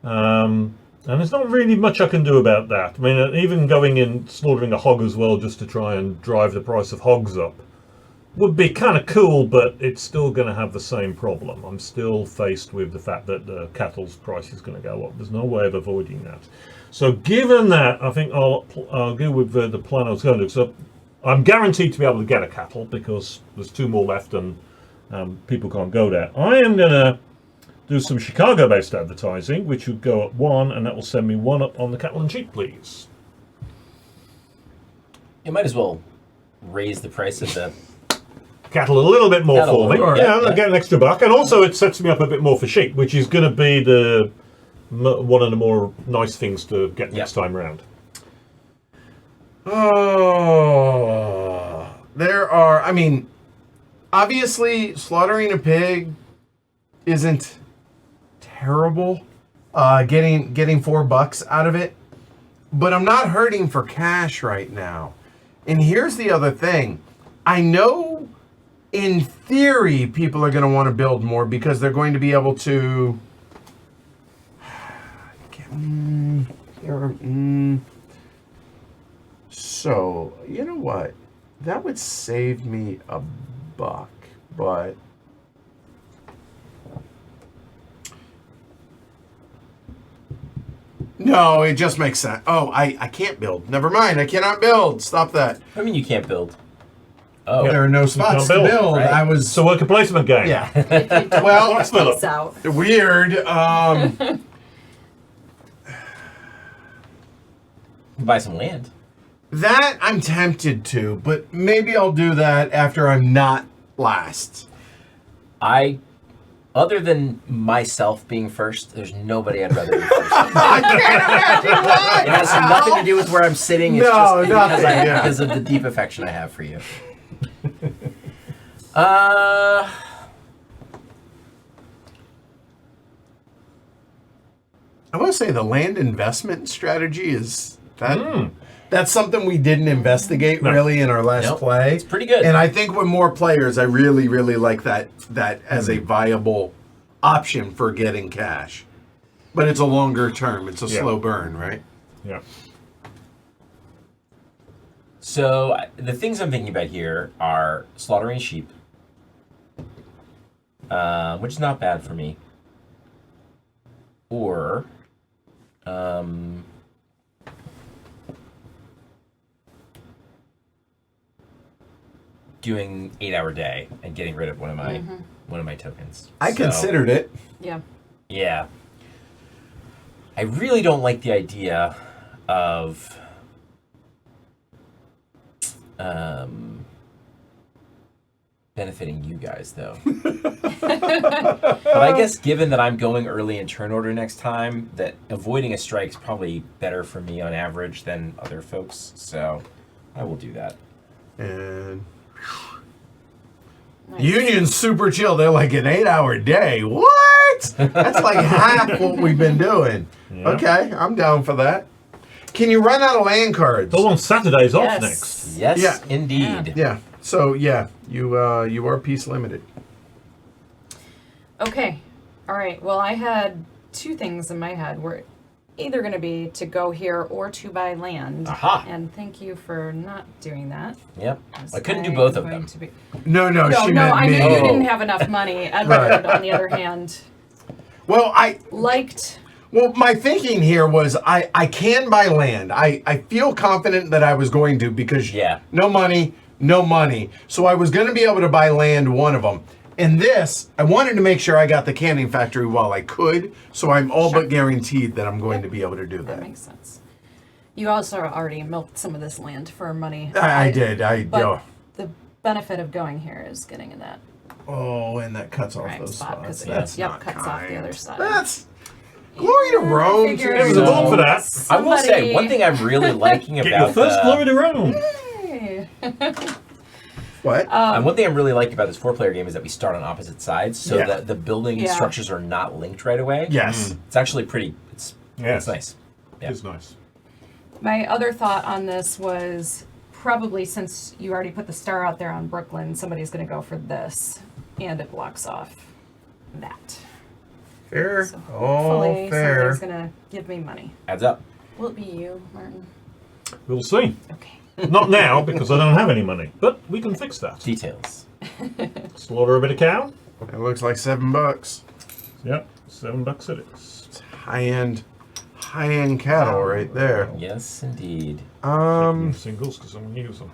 And there's not really much I can do about that. I mean, even going in slaughtering a hog as well, just to try and drive the price of hogs up, would be kind of cool, but it's still going to have the same problem. I'm still faced with the fact that the cattle's price is going to go up. There's no way of avoiding that. So given that, I think I'll go with the plan I was going to do. So I'm guaranteed to be able to get a cattle because there's 2 more left and people can't go there. I am going to do some Chicago-based advertising, which would go up 1, and that will send me 1 up on the cattle and sheep, please. You might as well raise the price of the Cattle a little bit more Cattle, for me. right. Yeah, Yeah. I get an extra buck, and also it sets me up a bit more for sheep, which is going to be one of the more nice things to get next time round. Oh, I mean, obviously slaughtering a pig isn't terrible. Getting $4 out of it, but I'm not hurting for cash right now. And here's the other thing. I know in theory people are going to want to build more because they're going to be able to So, you know what? That would save me $1, but no, it just makes sense. Oh, I can't build. Never mind. I cannot build. Stop that. I mean, you can't build. Oh, There are no spots to can't build, build. right? I was So worker placement game. yeah. Well, Peace out. weird. buy some land. That I'm tempted to, but maybe I'll do that after I'm not last. Other than myself being first, there's nobody I'd rather be first. I can't imagine why. It has nothing to do with where I'm sitting. It's No, just nothing, yeah. because of the deep affection I have for you. I want to say the land investment strategy is that. That's something we didn't investigate really in our last Nope. play. It's pretty good. And I think with more players, I really, really like that as a viable option for getting cash. But it's a longer term. It's a slow burn, right? Yeah. So the things I'm thinking about here are slaughtering sheep, which is not bad for me, or doing 8-hour day and getting rid of one of my tokens. I So, considered it. Yeah. Yeah. I really don't like the idea of benefiting you guys, though. But I guess given that I'm going early in turn order next time, that avoiding a strike is probably better for me on average than other folks. So I will do that. And Nice. Union's super chill. They're like an 8-hour day. What? That's like half what we've been doing. Yeah. Okay, I'm down for that. Can you run out of land cards? All on Saturdays off Yes. next. Yes, Yeah. indeed. Yeah. So yeah, you are piece limited. Okay. All right. Well, I had 2 things in my head. We're either going to be to go here or to buy land. Aha. And thank you for not doing that. Yep. 'cause I couldn't do I'm both of going them. to be- No, No, she no, meant I me. knew you didn't have enough money. Edward, on the other hand, Well, liked Well, my thinking here was I can buy land. I feel confident that I was going to because no money, no money. So I was going to be able to buy land, one of them. And this, I wanted to make sure I got the canning factory while I could. So I'm all but guaranteed that I'm going to be able to do that. That makes sense. You also already milked some of this land for money. I did. But the benefit of going here is getting in that Oh, and that cuts off prime those spot. spots. Because That's not cuts off the kind. other side. That's glory to Rome. Figure It was a ball for that. I will say, one thing I'm really liking Get about your first glory to Rome. Hey. What? one thing I'm really liking about this 4-player game is that we start on opposite sides, so Yeah. that the building structures are not linked right away. Yes. It's actually pretty. It's nice. Yeah. It's nice. My other thought on this was probably since you already put the star out there on Brooklyn, somebody's going to go for this, and it blocks off that. Fair. So Oh, hopefully fair. somebody's going to give me money. Adds up. Will it be you, Martin? We'll see. Okay. Not now, because I don't have any money. But we can fix that. Details. Slaughter a bit of cow. It looks like $7. Yep, $7 it is. It's high-end cattle right there. Yes, indeed. Singles, because I'm going to use them.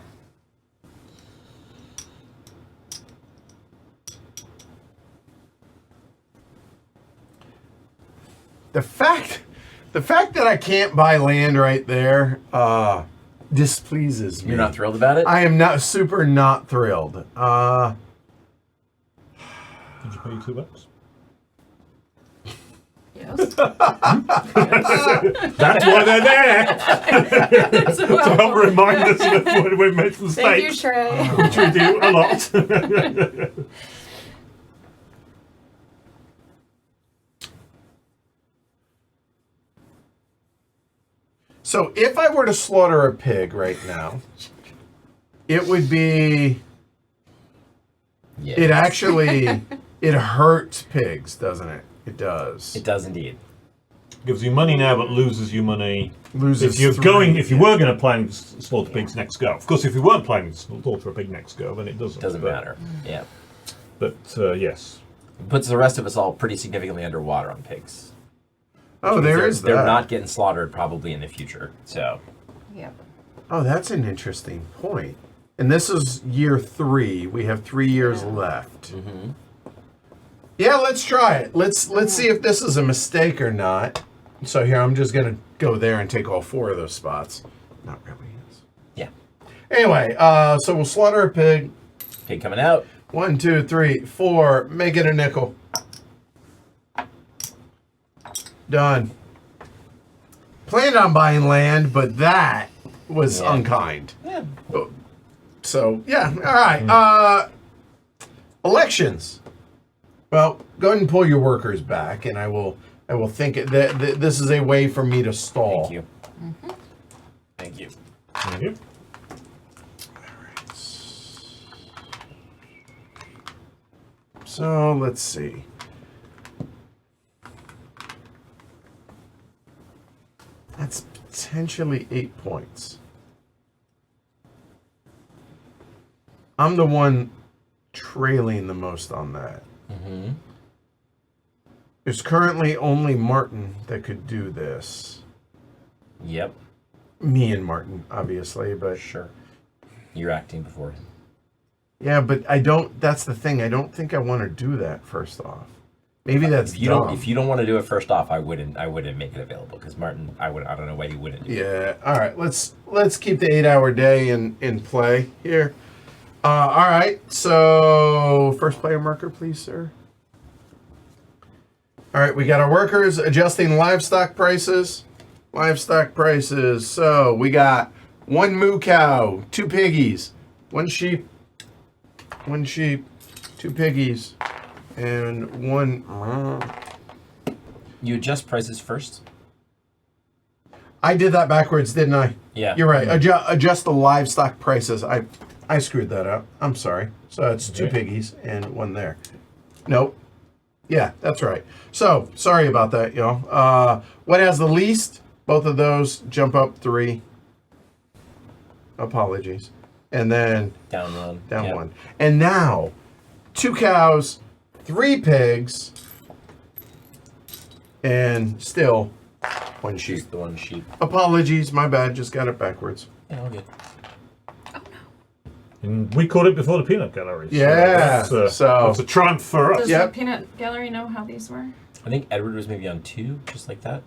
The fact that I can't buy land right there displeases me. You're not thrilled about it? I am not thrilled. Did you pay $2? Yes. That's why they're there! To help remind us when we make mistakes. Thank you, Trey. Which we do a lot. So if I were to slaughter a pig right now, it would be. Yeah. It actually it hurts pigs, doesn't it? It does. It does indeed. Gives you money now, but loses you money. Loses If you three. were going to plan to slaughter pigs next go. Of course, if you weren't planning to slaughter a pig next go, then it doesn't. Doesn't but, matter. Yeah. But yes. Puts the rest of us all pretty significantly underwater on pigs. Oh, there is that. They're not getting slaughtered probably in the future. So Yep. Oh, that's an interesting point. And this is year 3. We have 3 years left. Mm-hmm. Yeah, let's try it. Let's see if this is a mistake or not. So here, I'm just gonna go there and take all 4 of those spots. Not really. yeah. Anyway, so we'll slaughter a pig. Pig coming out. 1, 2, 3, 4. Make it a nickel. Done. Planned on buying land, but that was unkind. Yeah. So yeah, all right. Elections. Well, go ahead and pull your workers back, and I will think that this is a way for me to stall. Thank you. Thank you. Thank you. So let's see. That's potentially 8 points. I'm the one trailing the most on that. Mm-hmm. There's currently only Martin that could do this. Yep. Me and Martin, obviously, but Sure. You're acting before him. yeah, but I don't. That's the thing. I don't think I want to do that. First off, maybe that's If you dumb. don't want to do it first off, I wouldn't make it available because Martin, I don't know why you wouldn't. Yeah. All right. Let's keep the 8-hour day in play here. All right. So first player marker, please, sir. All right. We got our workers adjusting livestock prices. Livestock prices. So we got 1 moo cow, 2 piggies, 1 sheep, 2 piggies, and 1. You adjust prices first. I did that backwards, didn't I? Yeah. You're right. Adjust the livestock prices. I screwed that up. I'm sorry. So it's 2 piggies and 1 there. Nope. Yeah, that's right. So sorry about that, y'all. What has the least? Both of those jump up 3. Apologies. And then Down 1. down Yep. 1. And now 2 cows, 3 pigs, And still, one sheep. Just the one sheep. Apologies, my bad. Just got it backwards. Yeah, all good. And we caught it before the peanut gallery. Yeah, That's so- a triumph for us. Does Yep. the peanut gallery know how these were? I think Edward was maybe on 2, just like that.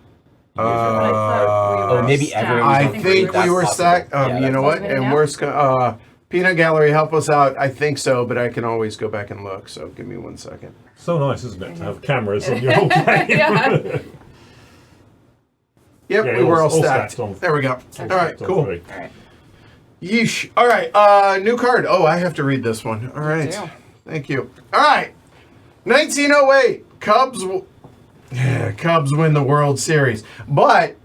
Oh, maybe stacked. everyone was I on think three. we were That's stacked. possible. Yeah, You know that's what? possible. And we're Peanut Gallery, help us out. I think so, but I can always go back and look. So give me 1 second. So nice, isn't it, to have cameras on your whole game? Yeah. Yep, Yeah, we were all all stacked. stacked on- There we go. All right, So cool. three. All right. Yeesh. All right, new card. Oh, I have to read this one. All right. do. Thank you. All right. 1908. Cubs win the World Series. But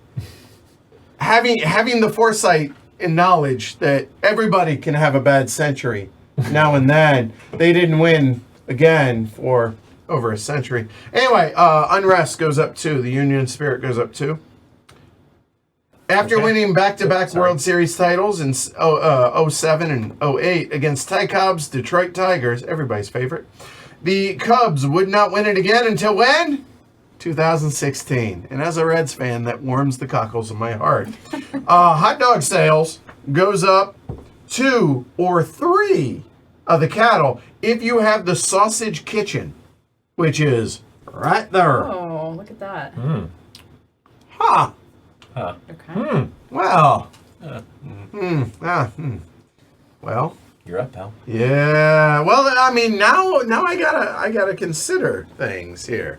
having the foresight and knowledge that everybody can have a bad century now and then, they didn't win again for over a century. Anyway, unrest goes up 2. The Union spirit goes up 2. After winning back-to-back World Series titles in 07 and 08 against Ty Cobb's Detroit Tigers, everybody's favorite, the Cubs would not win it again until when? 2016. And as a Reds fan, that warms the cockles of my heart. Hot dog sales goes up 2 or 3 of the cattle if you have the sausage kitchen, which is right there. Oh, look at that. Huh. Okay. Well. Well. You're up, pal. Yeah. Well, I mean, now I gotta consider things here.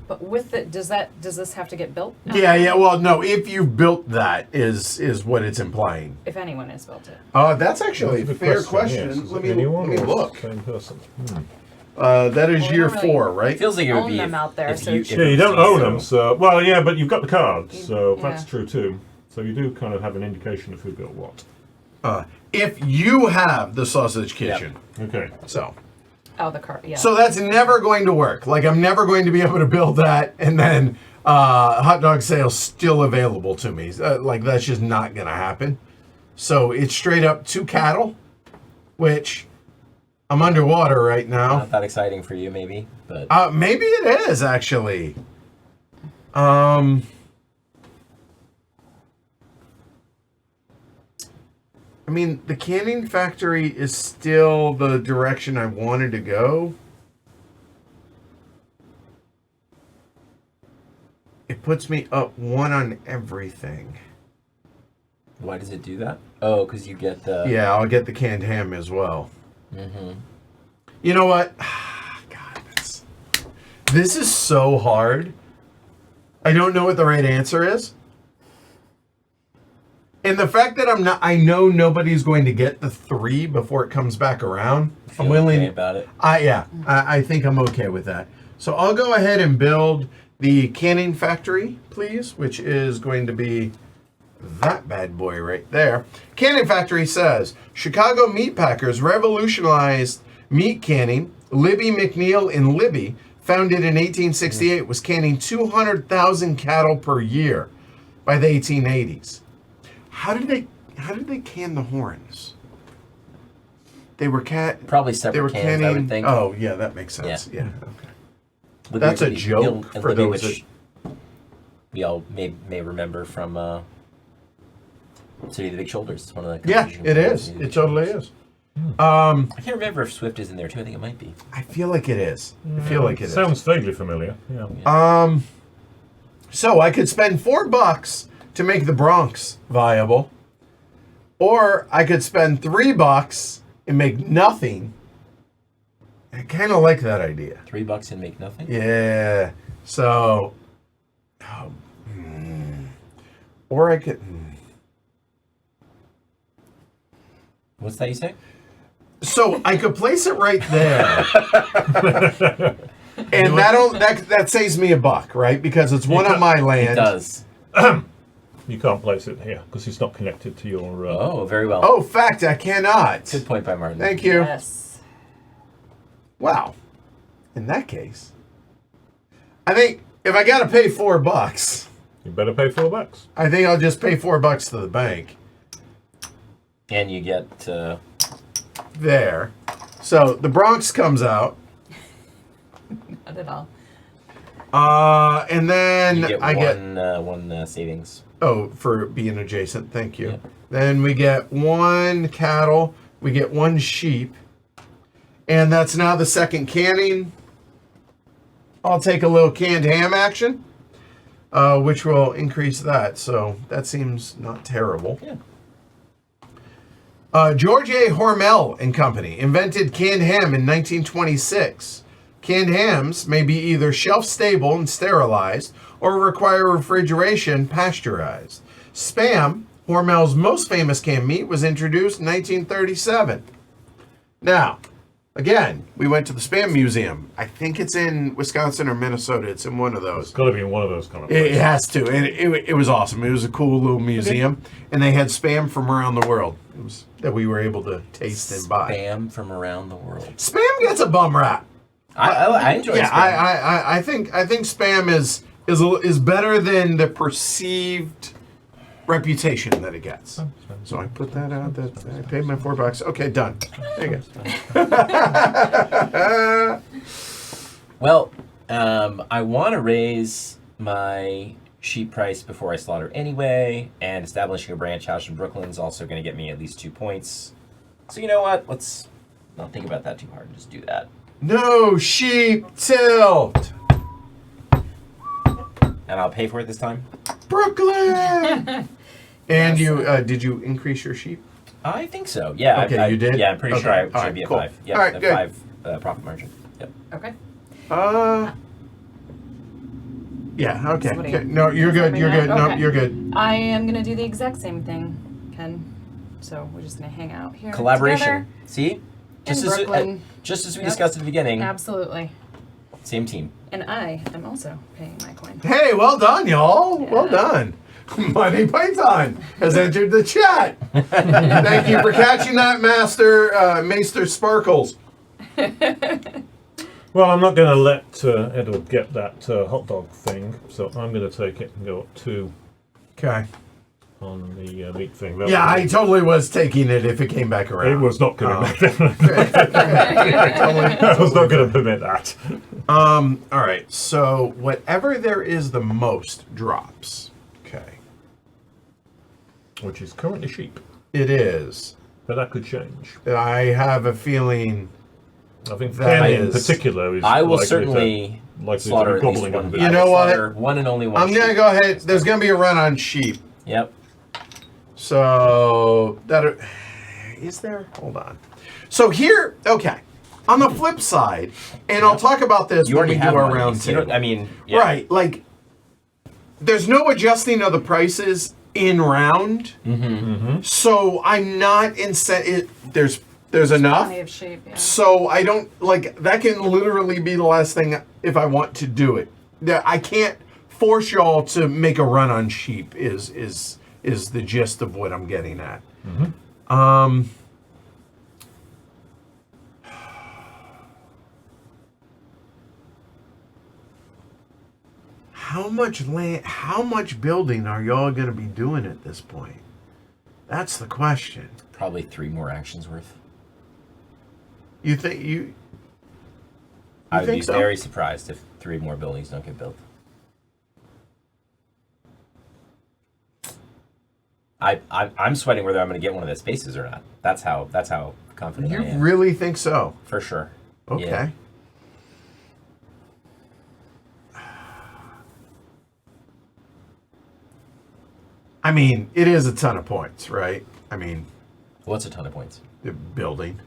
But with it, does this have to get built? now? Yeah. Well, no. If you built that, is what it's implying. If anyone has built it. That's actually a That's fair good question. yes. Is Let it me anyone or look. Same person. That is Well, we year don't really 4, right? It feels like it would Own be them out there, if so you, it's- if Yeah, you it don't was own so- them, so well, yeah, but you've got the cards, so Yeah. that's true too. So you do kind of have an indication of who built what. If you have the sausage kitchen, Okay. so. Oh, the car. Yeah. So that's never going to work. Like, I'm never going to be able to build that and then hot dog sales still available to me. Like, that's just not going to happen. So it's straight up 2 cattle, which I'm underwater right now. Not that exciting for you, maybe, but Maybe it is, actually. I mean, the canning factory is still the direction I wanted to go. It puts me up 1 on everything. why does it do that? Oh, because you get the. Yeah, I'll get the canned ham as well. Mm-hmm. You know what? God, this is so hard. I don't know what the right answer is. And the fact that I know nobody's going to get the 3 before it comes back around. I'm willing okay about it. I think I'm okay with that. So I'll go ahead and build the canning factory, please, which is going to be that bad boy right there. Canning factory says, Chicago meat packers revolutionized meat canning. Libby McNeil in Libby, founded in 1868, was canning 200,000 cattle per year by the 1880s. How did they can the horns? They were Probably they separate were cans, canning. I would think. Oh yeah, that makes sense. Yeah. Okay. Libby- That's a Libby- joke and for Libby, those which we all may remember from City of the Big Shoulders. It's one of the Yeah, competitions it from is. City of the It Big totally Shoulders. is. I can't remember if Swift is in there too. I think it might be. I feel like it is. I feel like it is. Sounds vaguely familiar. Yeah. So I could spend $4 to make the Bronx viable, or I could spend $3 and make nothing. I kind of like that idea. $3 and make nothing. Yeah. So, or I could. What's that you say? So I could place it right there, and that saves me $1, right? Because it's one on my land. It does. You can't place it here because it's not connected to your. Oh, very well. Oh, fact, I cannot. Good point by Martin. Thank you. Yes. Wow. In that case, I think if I got to pay $4, You better pay $4. I think I'll just pay $4 to the bank. And you get There. So the Bronx comes out. Not at all. And then You get I one savings. for being adjacent. Thank you. Yeah. Then we get 1 cattle. We get 1 sheep. And that's now the second canning. I'll take a little canned ham action, which will increase that. So that seems not terrible. Yeah. George A. Hormel and Company invented canned ham in 1926. Canned hams may be either shelf-stable and sterilized or require refrigeration pasteurized. Spam, Hormel's most famous canned meat, was introduced in 1937. Now, again, we went to the Spam Museum. I think it's in Wisconsin or Minnesota. It's in one of those. It's got to be in one of those kind of It places. has to, and it was awesome. It was a cool little museum, and they had spam from around the world. It was that we were able to taste and buy. Spam from around the world. Spam gets a bum rap. I enjoy Yeah, spam. I think spam is better than the perceived reputation that it gets. So I put that out. That I paid my $4. Okay, done. There you go. Well, I want to raise my sheep price before I slaughter anyway, and establishing a branch house in Brooklyn is also going to get me at least 2 points. So you know what? Let's not think about that too hard and just do that. No sheep tilt, And I'll pay for it this time. Brooklyn. And you did you increase your sheep? I think so. Yeah. Okay, you did? Yeah, I'm pretty sure Okay, I all should right, be at cool. 5. Yeah, All right, at good. 5 profit margin. Yep. Okay. Yeah. Okay. Somebody- Okay. No, you're good. You're good. No, Okay. you're good. I am gonna do the exact same thing, Ken. So we're just gonna hang out here. Collaboration. together. See? Just In as Brooklyn. just as we Yep. discussed at the beginning. Absolutely. Same team. And I am also paying my coin. Hey, well done, y'all. Well Yeah. done. Money Python has entered the chat. Thank you for catching that, Maester Sparkles. Well, I'm not going to let Edward get that hot dog thing, so I'm going to take it and go up 2 Okay. on the meat thing. Yeah, I totally was taking it if it came back It around. was not going to. Totally- I was not going to permit that. All right. So whatever there is the most drops. Okay. Which is currently sheep, It is. but that could change. I have a feeling. I think That Ken in is- particular is. I will likely certainly to slaughter be at least gobbling one. up a I bit. You know will what? slaughter one and only one. I'm gonna sheep. go ahead. There's gonna be a run on sheep. Yep. So that is there. Hold on. So here, okay. On the flip side, and I'll talk about this You when we already do have our one of round these. You don't- table. I mean, yeah. Right, like there's no adjusting of the prices in round. So I'm not there's enough. Plenty of sheep. Yeah. So I don't like that can literally be the last thing if I want to do it. I can't force y'all to make a run on sheep is the gist of what I'm getting at. How much land, how much building are y'all going to be doing at this point? That's the question. Probably 3 more actions worth. You think you I would be think so? very surprised if 3 more buildings don't get built. I'm sweating whether I'm going to get one of the spaces or not. That's how confident I You am. really think so? For sure. Okay. Yeah. I mean, it is a ton of points, right? I mean, What's a ton of points? the building.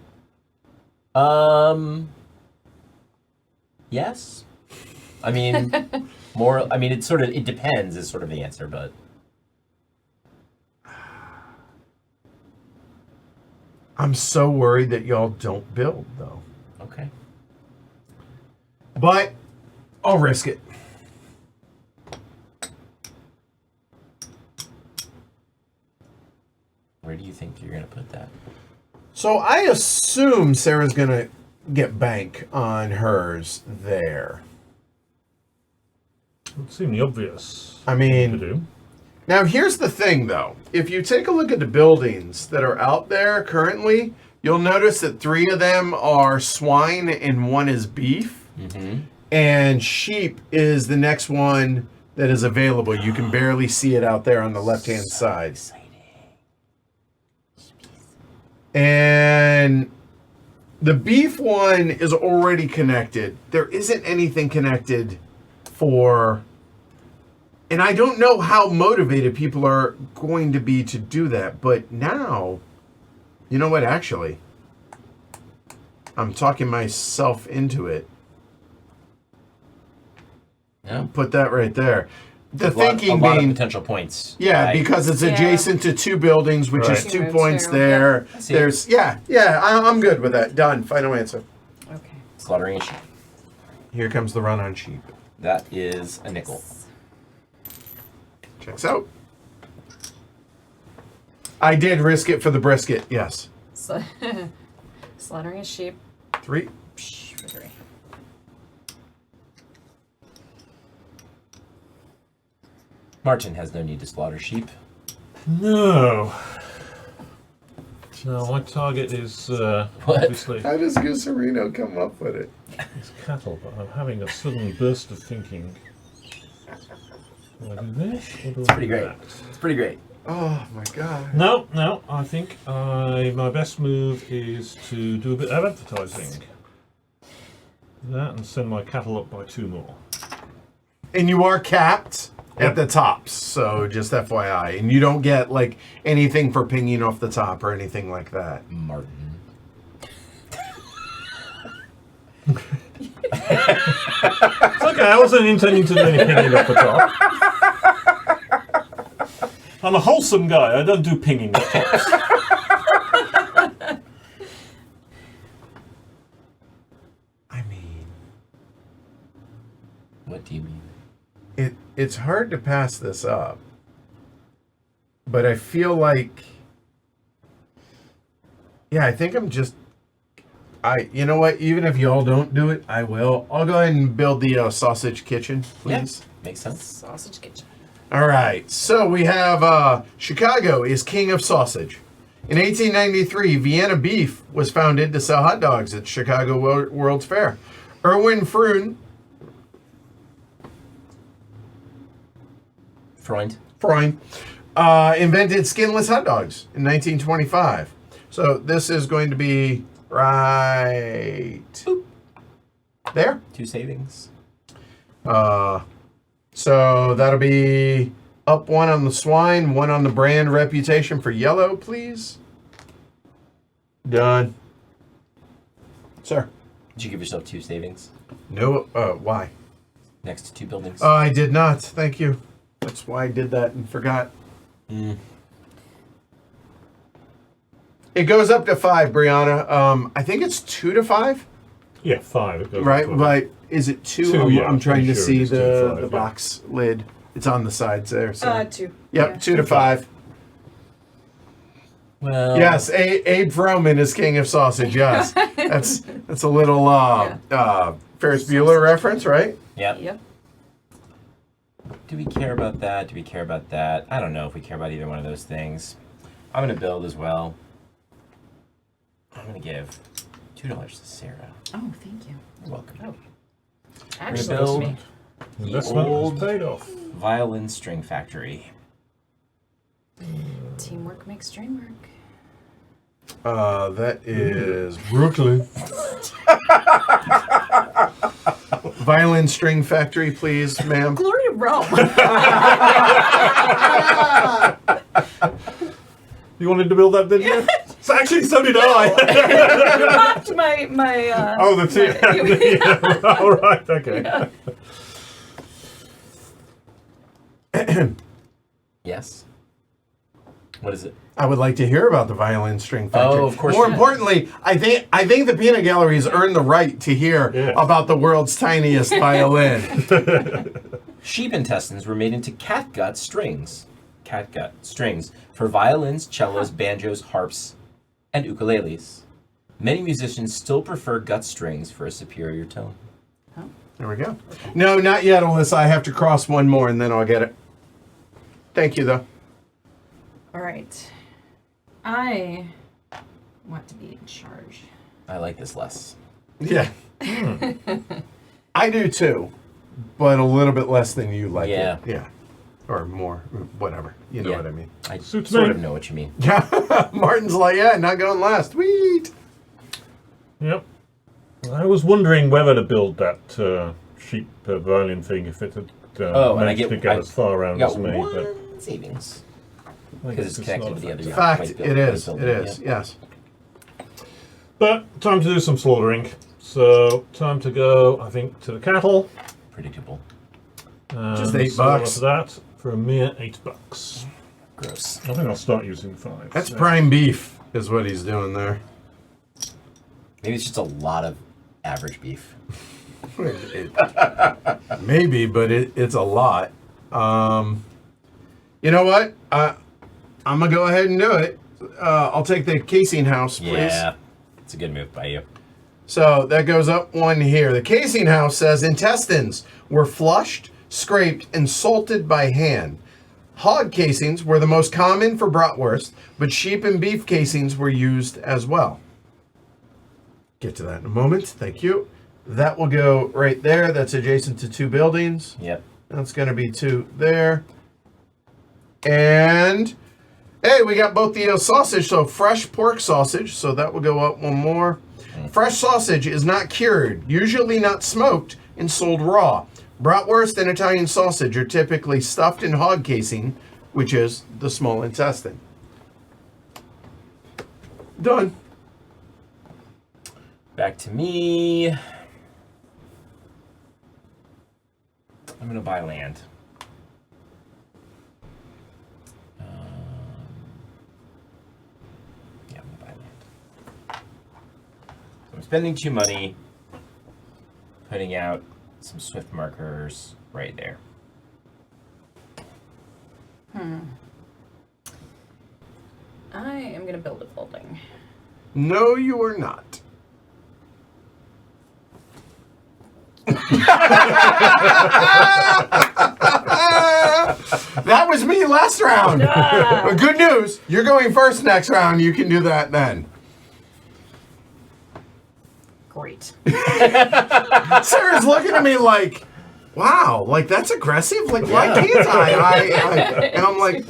Yes. I mean, more. I mean, it depends. Is sort of the answer, but I'm so worried that y'all don't build, though. okay. But I'll risk it. Where do you think you're going to put that? So I assume Sarah's going to get bank on hers there. Would seem the obvious I thing to mean, do. now here's the thing, though. If you take a look at the buildings that are out there currently, you'll notice that 3 of them are swine and 1 is beef. And sheep is the next one that is available. You can barely see it out there on the left-hand side. Exciting. And the beef one is already connected. There isn't anything connected for... And I don't know how motivated people are going to be to do that. But now, you know what, actually, I'm talking myself into it. Yeah. Put that right there. The a thinking lot being... of potential points. Yeah, Right. because it's Yeah. adjacent to two buildings, which is Right. 2 Two, points two, there. I see. There's... Yeah, I'm good with that. Done. Final answer. Okay. Slaughtering a sheep. Here comes the run on sheep. That is a nickel. Checks out. I did risk it for the brisket, yes. So, slaughtering a sheep 3. for 3. Martin has no need to slaughter sheep. No. No, my target is obviously How does Gusarino come up with it? is cattle, but I'm having a sudden burst of thinking. Do I do this or do I Pretty do great. that? It's pretty great. Oh my god. No, I think my best move is to do a bit of advertising. That and send my cattle up by 2 more. And you are capped Yep. at the tops, so just FYI. And you don't get like anything for pinging off the top or anything like that. Martin. It's okay, I wasn't intending to do any pinging off the top. I'm a wholesome guy, I don't do pinging off tops. I mean, What do you mean? it's hard to pass this up. But I feel like... Yeah, I think I'm just... You know what? Even if y'all don't do it, I will. I'll go ahead and build the sausage kitchen, please. Yeah, makes sense. Sausage kitchen. All right. So we have Chicago is king of sausage. In 1893, Vienna Beef was founded to sell hot dogs at Chicago World's Fair. Erwin Freund. Freund invented skinless hot dogs in 1925. So this is going to be right there. 2 savings. So that'll be up 1 on the swine, 1 on the brand reputation for yellow, please. Done. Sir. Did you give yourself 2 savings No, why? next to 2 buildings? I did not. Thank you. That's why I did that and forgot. It goes up to 5, Brianna. I think it's 2 to 5, Yeah, 5. It goes right? up to- But is it 2? 2, yeah, I'm trying pretty to sure see it is 2 to 5, the yeah. box lid. It's on the sides there. So. 2. Yep, Yeah. 2 to 5. Well, Yes, Abe Froman is king of sausage. Yes, that's a little Ferris Bueller reference, right? Yep. Yep. Do we care about that? Do we care about that? I don't know if we care about either one of those things. I'm going to build as well. I'm going to give $2 to Sarah. Oh, thank you. You're welcome. Oh. We're Actually, gonna build me. Investment old- was paid off. Violin String Factory. Teamwork makes dream work. That is Brooklyn. Violin String Factory, please, ma'am. Glory to Rome. You wanted to build that, didn't you? So actually, so did I. Popped my Oh, the two. Yeah, all right, okay. Yeah. Yes. What is it? I would like to hear about the Violin String Factory. Oh, of course. More importantly, I think the peanut gallery has earned the right to hear Yeah. about the world's tiniest violin. Sheep intestines were made into catgut strings. Catgut strings for violins, cellos, banjos, harps, and ukuleles. Many musicians still prefer gut strings for a superior tone. There we go. No, not yet, Alyssa. I have to cross 1 more and then I'll get it. Thank you, though. All right. I want to be in charge. I like this less. Yeah. I I do too, but a little bit less than you like Yeah. it. Yeah. Or more, whatever. You know Yeah. what I mean. I Suits sort me. of know what you mean. Yeah. Martin's like, yeah, not going last. Sweet. Yep. I was wondering whether to build that sheep violin thing if it had And I managed to get as far I around got as me. one But savings I because guess it's it's connected not to the other. effective. Fact, Wakefield- it is. Wakefield It is. yeah. Yes. But time to do some slaughtering. So time to go, I think, to the cattle. Predictable. Just And $8. sell off that for a mere $8. Gross. I think I'll start using 5. That's so. prime beef, is what he's doing there. Maybe it's just a lot of average beef. Maybe, but it's a lot. You know what? I'm gonna go ahead and do it. I'll take the casing house, please. Yeah, it's a good move by you. So that goes up one here. The casing house says intestines were flushed, scraped, and salted by hand. Hog casings were the most common for bratwurst, but sheep and beef casings were used as well. Get to that in a moment. Thank you. That will go right there. That's adjacent to 2 buildings. Yep. That's going to be 2 there. And, hey, we got both the sausage, so fresh pork sausage. So that will go up one more. Fresh sausage is not cured, usually not smoked, and sold raw. Bratwurst and Italian sausage are typically stuffed in hog casing, which is the small intestine. Done. Back to me. I'm gonna buy land. Yeah, I'm gonna buy land. So I'm spending 2 money, putting out some swift markers right there. I am going to build a building. No, you are not. That was me last round. But good news, you're going first next round. You can do that then. Great. Sarah's looking at me like, wow, like that's aggressive. Like, why can't I? And I'm like,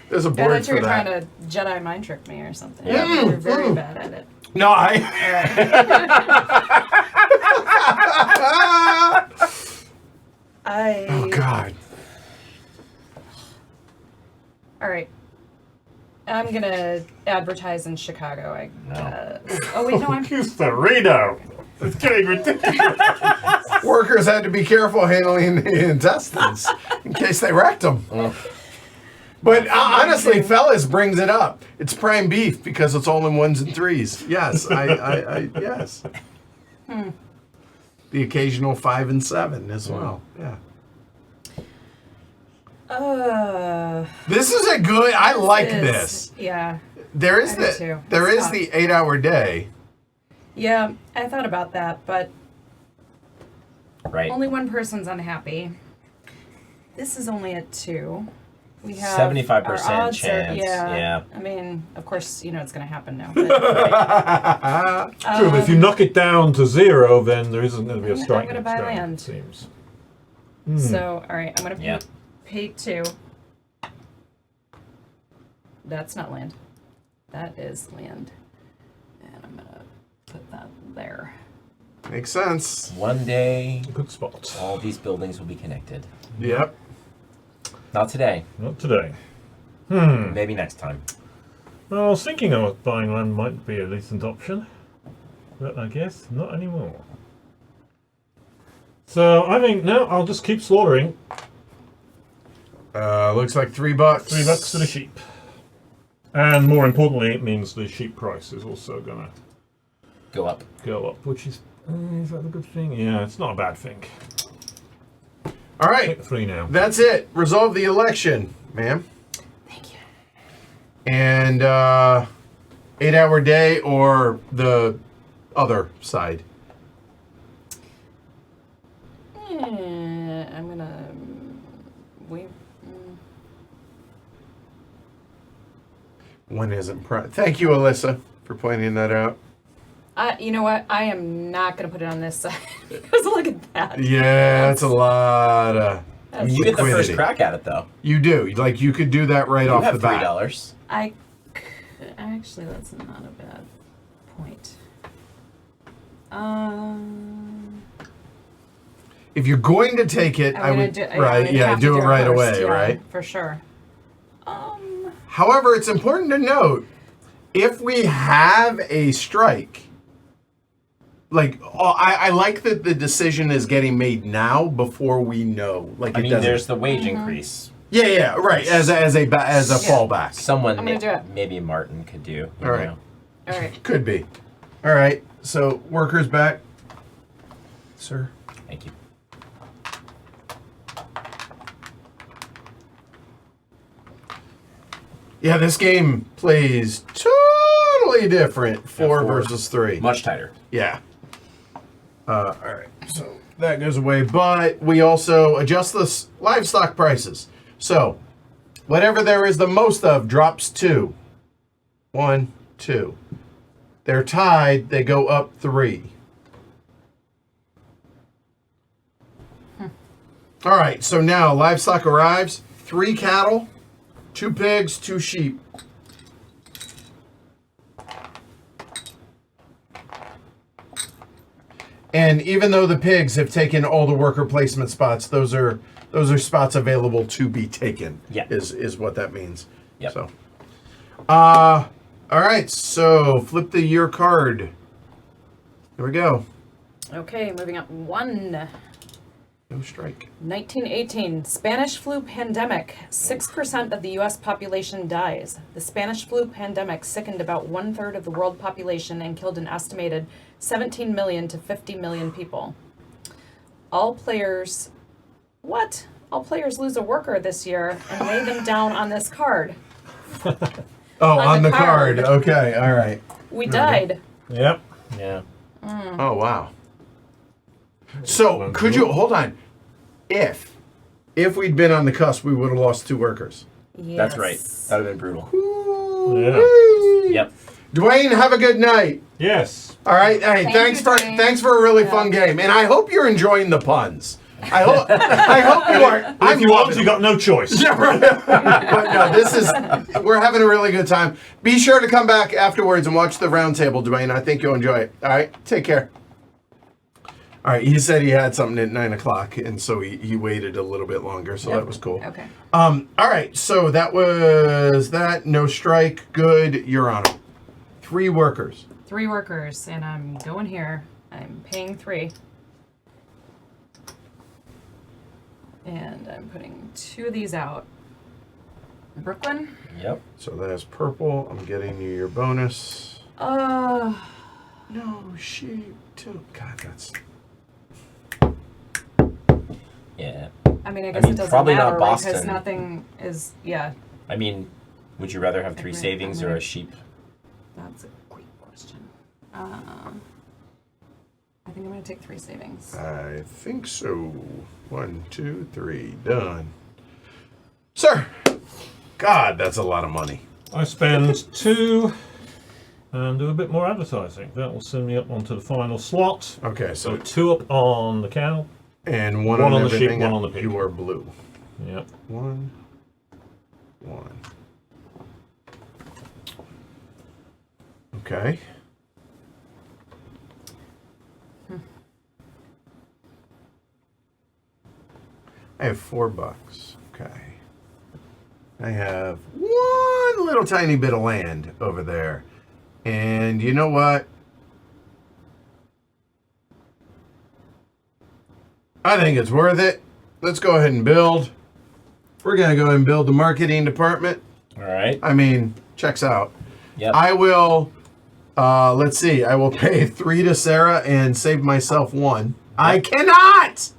there's a I board thought you for were trying that. to Jedi mind trick me or something. Yeah. You're very bad at it. No, I. Oh God. All right. I'm going to advertise in Chicago, I No. guess. Oh, wait, no, I'm... Reno. It's getting ridiculous. Workers had to be careful handling the intestines in case they wrecked them. But honestly, Fellas brings it up. It's prime beef because it's all in 1s and 3s. Yes, I yes. The occasional 5 and 7 as well. Yeah. This is a good. I like this. Yeah. There is I do too. there It's is the 8-hour day. Yeah, I thought about that, but Right. only one person's unhappy. This is only at 2. We have 75% our odds chance, yeah. I mean, of course, you know it's going to happen now. But, True, but if you knock it down to 0, then there isn't going to be a I'm strike. gonna next buy round, land. it seems. So, all right, I'm going to Yeah. pay 2. That's not land. That is land. And I'm going to put that there. Makes sense. One day, Good spot. all these buildings will be connected. Yep. Not today. Not today. Maybe next time. Well, I was thinking of buying land might be a decent option, but I guess not anymore. So I think no, I'll just keep slaughtering. Looks like $3. $3 for the sheep. And more importantly, it means the sheep price is also gonna Go up. go up, which is that a good thing? Yeah, it's not a bad thing. All right. Take the 3 now. That's it. Resolve the election, ma'am. Thank you. And 8-hour day or the other side. I'm going to wait. One isn't. Thank you, Alyssa, for pointing that out. You know what? I am not going to put it on this side because look at that. Yeah, that's a lot of I mean, you get the first liquidity. crack at it, though. You do. Like, you could do that right You off have the bat. $3. Actually, that's not a bad point. If you're going to take it, I would, do it right away, right? For sure. However, it's important to note, if we have a strike, like, I like that the decision is getting made now before we know. Like, I mean, there's the wage increase. Yeah, right. As a fallback. Someone, I'm gonna do it. maybe Martin could do. You All right. know. All right. Could be. All right. So workers back, sir. Thank you. Yeah, this game plays totally different. 4 versus 3. Much tighter. Yeah. All right. So that goes away, but we also adjust the livestock prices. So whatever there is the most of drops 2. 1, 2. They're tied. They go up 3. All right. So now livestock arrives. 3 cattle, 2 pigs, 2 sheep. And even though the pigs have taken all the worker placement spots, those are spots available to be taken. Yeah. Is what that means. Yep. So, all right. So flip the year card. Here we go. Okay, moving up 1. No strike. 1918, Spanish flu pandemic. 6% of the U.S. population dies. The Spanish flu pandemic sickened about 1/3 of the world population and killed an estimated 17 million to 50 million people. All players lose a worker this year and lay them down on this card. Oh, On on the the card. card. Okay. All right. We died. Yep. Yeah. Oh, wow. So could you hold on? If we'd been on the cusp, we would have lost 2 workers. Yes. That's right. That would have been brutal. Yeah. Yep. Dwayne, have a good night. Yes. All right. Hey, thanks you, for Dwayne. a really fun game, and I hope you're enjoying the puns. I hope you are. If you want, loving you got no choice. Yeah, right. But no, we're having a really good time. Be sure to come back afterwards and watch the round table, Dwayne. I think you'll enjoy it. All right, take care. All right, he said he had something at 9 o'clock, and so he waited a little bit longer, so that was cool. Okay. All right, so that was that. No strike. Good. You're on it. 3 workers. 3 workers, and I'm going here. I'm paying 3. And I'm putting 2 of these out. Brooklyn? Yep. So that's purple. I'm getting you your bonus. Uh, No sheep. God, that's. Yeah. I mean, I guess mean, it doesn't probably not matter, right? Because Boston. nothing is, yeah, I mean, would you rather have 3 Agreed. savings or a sheep? that's a great question. I think I'm going to take 3 savings. I think so. 1, 2, 3. Done. Sir. God, that's a lot of money. I spend 2 and do a bit more advertising. That will send me up onto the final slot. Okay, So so 2 up on the cow. and one One on on the sheep, everything. one on the pig. You are blue. Yep. 1. Okay. I have $4. Okay. I have one little tiny bit of land over there. And you know what? I think it's worth it. Let's go ahead and build. We're going to go ahead and build the marketing department. All right. I mean, checks out. Yep. I will, let's see, I will pay 3 to Sarah and save myself 1. I cannot!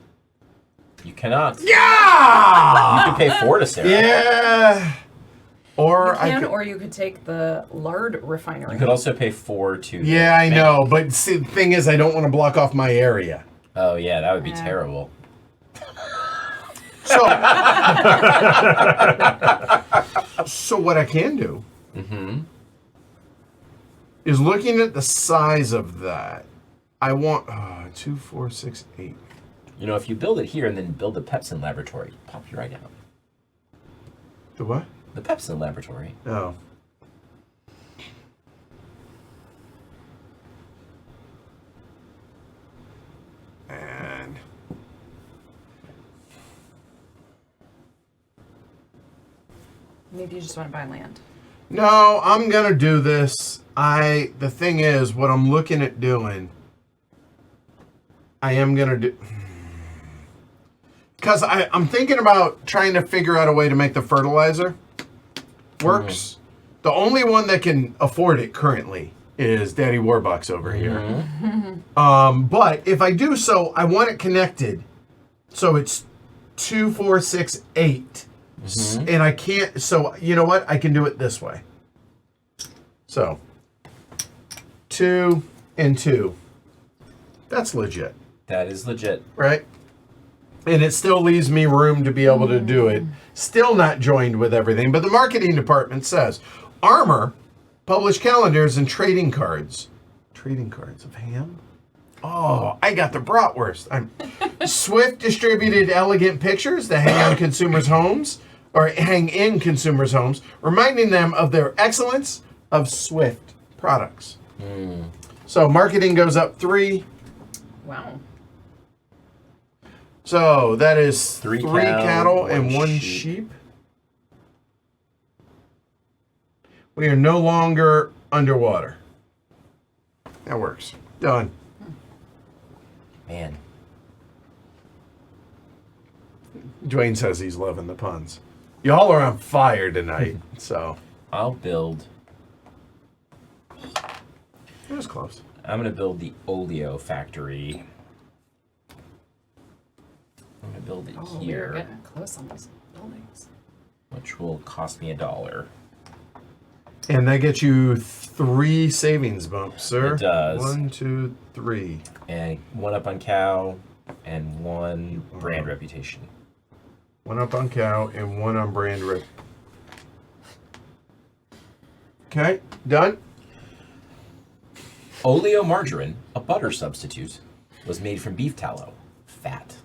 You cannot. Yeah! You could pay 4 to Sarah. Yeah. Or You I can, could, or you could take the lard refinery. You could also pay 4 to. yeah, I know, but see, the thing is, I don't want to block off my area. Oh yeah, that would be Yeah. terrible. So, so what I can do Mm-hmm. is looking at the size of that. I want 2, 4, 6, 8. You know, if you build it here and then build the Pepsin laboratory, pop you right out. The what? The Pepsin laboratory. Oh. And Maybe you just want to buy land. no, I'm gonna do this. The thing is, what I'm looking at doing, I am gonna do, because I'm thinking about trying to figure out a way to make the fertilizer works. The only one that can afford it currently is Daddy Warbucks over here. But if I do so, I want it connected, so it's 2, 4, 6, 8. And I can't, so you know what? I can do it this way. So, 2 and 2. That's legit, That is legit. right? And it still leaves me room to be able to do it. Still not joined with everything, but the marketing department says, Armor, publish calendars and trading cards. Trading cards of ham? Oh, I got the bratwurst. Swift distributed elegant pictures that hang on consumers' homes, or hang in consumers' homes, reminding them of their excellence of Swift products. So marketing goes up 3. Wow. So that is 3 3 cattle cow, and 1 1 sheep. We are no longer underwater. That works. Done. Man. Dwayne says he's loving the puns. Y'all are on fire tonight, so I'll build. it was close. I'm going to build the oleo factory. I'm going to build it Oh, we're here, getting close on these buildings. which will cost me $1. And that gets you 3 savings bumps, sir. It does. 1, 2, 3. And 1 up on cow and 1 brand reputation. 1 up on cow and 1 on brand rip. Okay, done. Oleomargarine, a butter substitute, was made from beef tallow, fat.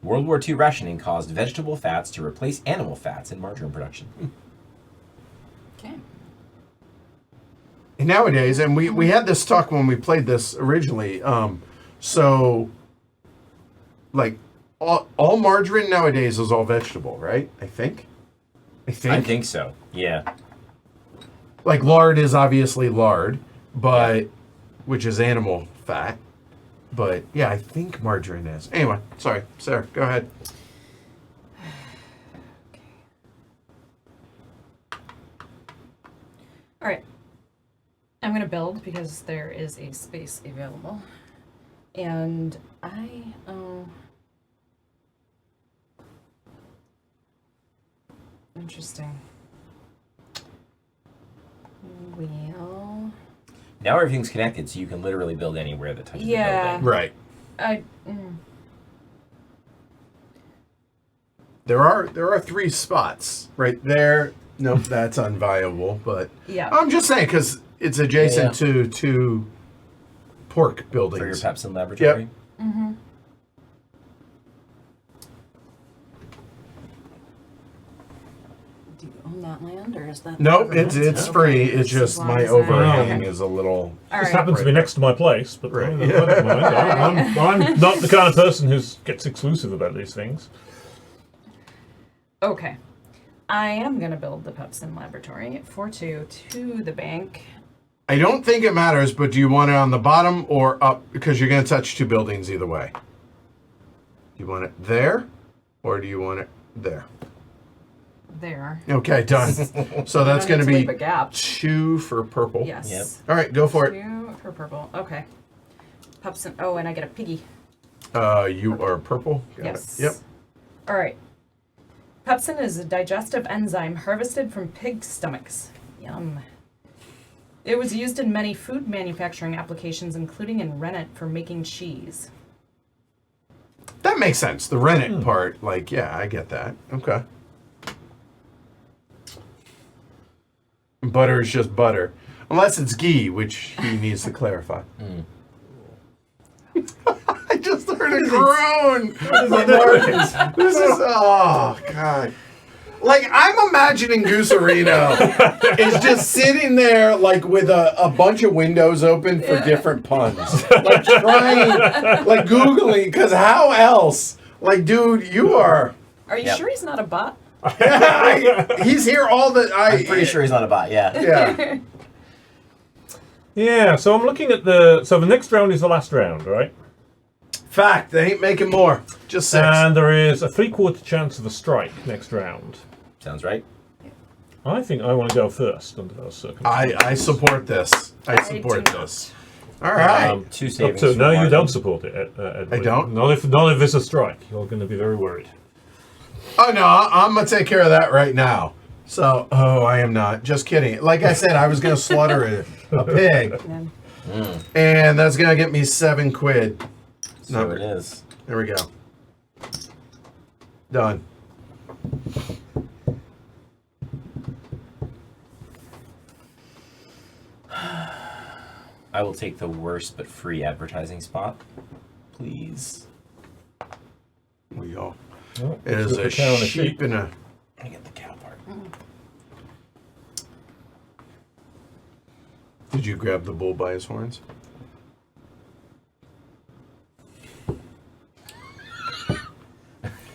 World War II rationing caused vegetable fats to replace animal fats in margarine production. Okay. And nowadays, and we had this talk when we played this originally. So, like, all margarine nowadays is all vegetable, right? I think. I think so, yeah. Like lard is obviously lard, but which is animal fat. But yeah, I think margarine is. Anyway, sorry, Sarah, go ahead. All right. I'm going to build because there is a space available. And interesting. Well, Now everything's connected, so you can literally build anywhere that touches Yeah. the building. Right. I There are 3 spots right there. Nope, that's unviable. But yeah. I'm just saying because it's adjacent to pork buildings. For your Pepsin laboratory? Yep. Mm-hmm. Do you own that land, or is that? Nope, it's free. It's just As long my as overhang okay. is a little. All This right. happens to be next to my place, but Right. I don't mind. I'm not the kind of person who gets exclusive about these things. Okay. I am going to build the Pepsin laboratory for 2 to the bank. I don't think it matters, but do you want it on the bottom or up? Because you're going to touch 2 buildings either way. Do you want it there, or do you want it there? There. Okay, done. So that's I going to need be leave a gap. 2 for purple. Yes. Yep. All right, go for it. 2 for purple. Okay. Pepsin. Oh, and I get a piggy. You are purple. Got Yes. it. Yep. All right. Pepsin is a digestive enzyme harvested from pig stomachs. Yum. It was used in many food manufacturing applications, including in rennet for making cheese. That makes sense. The rennet part, like, yeah, I get that. Okay. Butter is just butter. Unless it's ghee, which he needs to clarify. I just heard a groan. This is, oh, God. Like, I'm imagining Gooserino is just sitting there, like, with a bunch of windows open for different puns. Like, trying, like, Googling, because how else? Like, dude, you are... Are you sure he's not a bot? He's here all the... I'm pretty sure he's not a bot, yeah. Yeah. Yeah, so I'm looking at the... So the next round is the last round, right? Fact, they ain't making more. Just 6. And there is a 3/4 chance of a strike next round. Sounds right. I think I want to go first under those circumstances. I support this. I support do not. this. All right. 2 savings. No, for you Martin. don't support it, Edward. I don't? Not if it's a strike. You're going to be very worried. Oh, no, I'm going to take care of that right now. So, I am not. Just kidding. Like I said, I was going to slaughter a pig. Yeah. And that's going to get me 7 quid. So it is. There we go. Done. I will take the worst but free advertising spot, please. We go. Oh, It is with a the cow and sheep and a... I get the cow part. Did you grab the bull by his horns?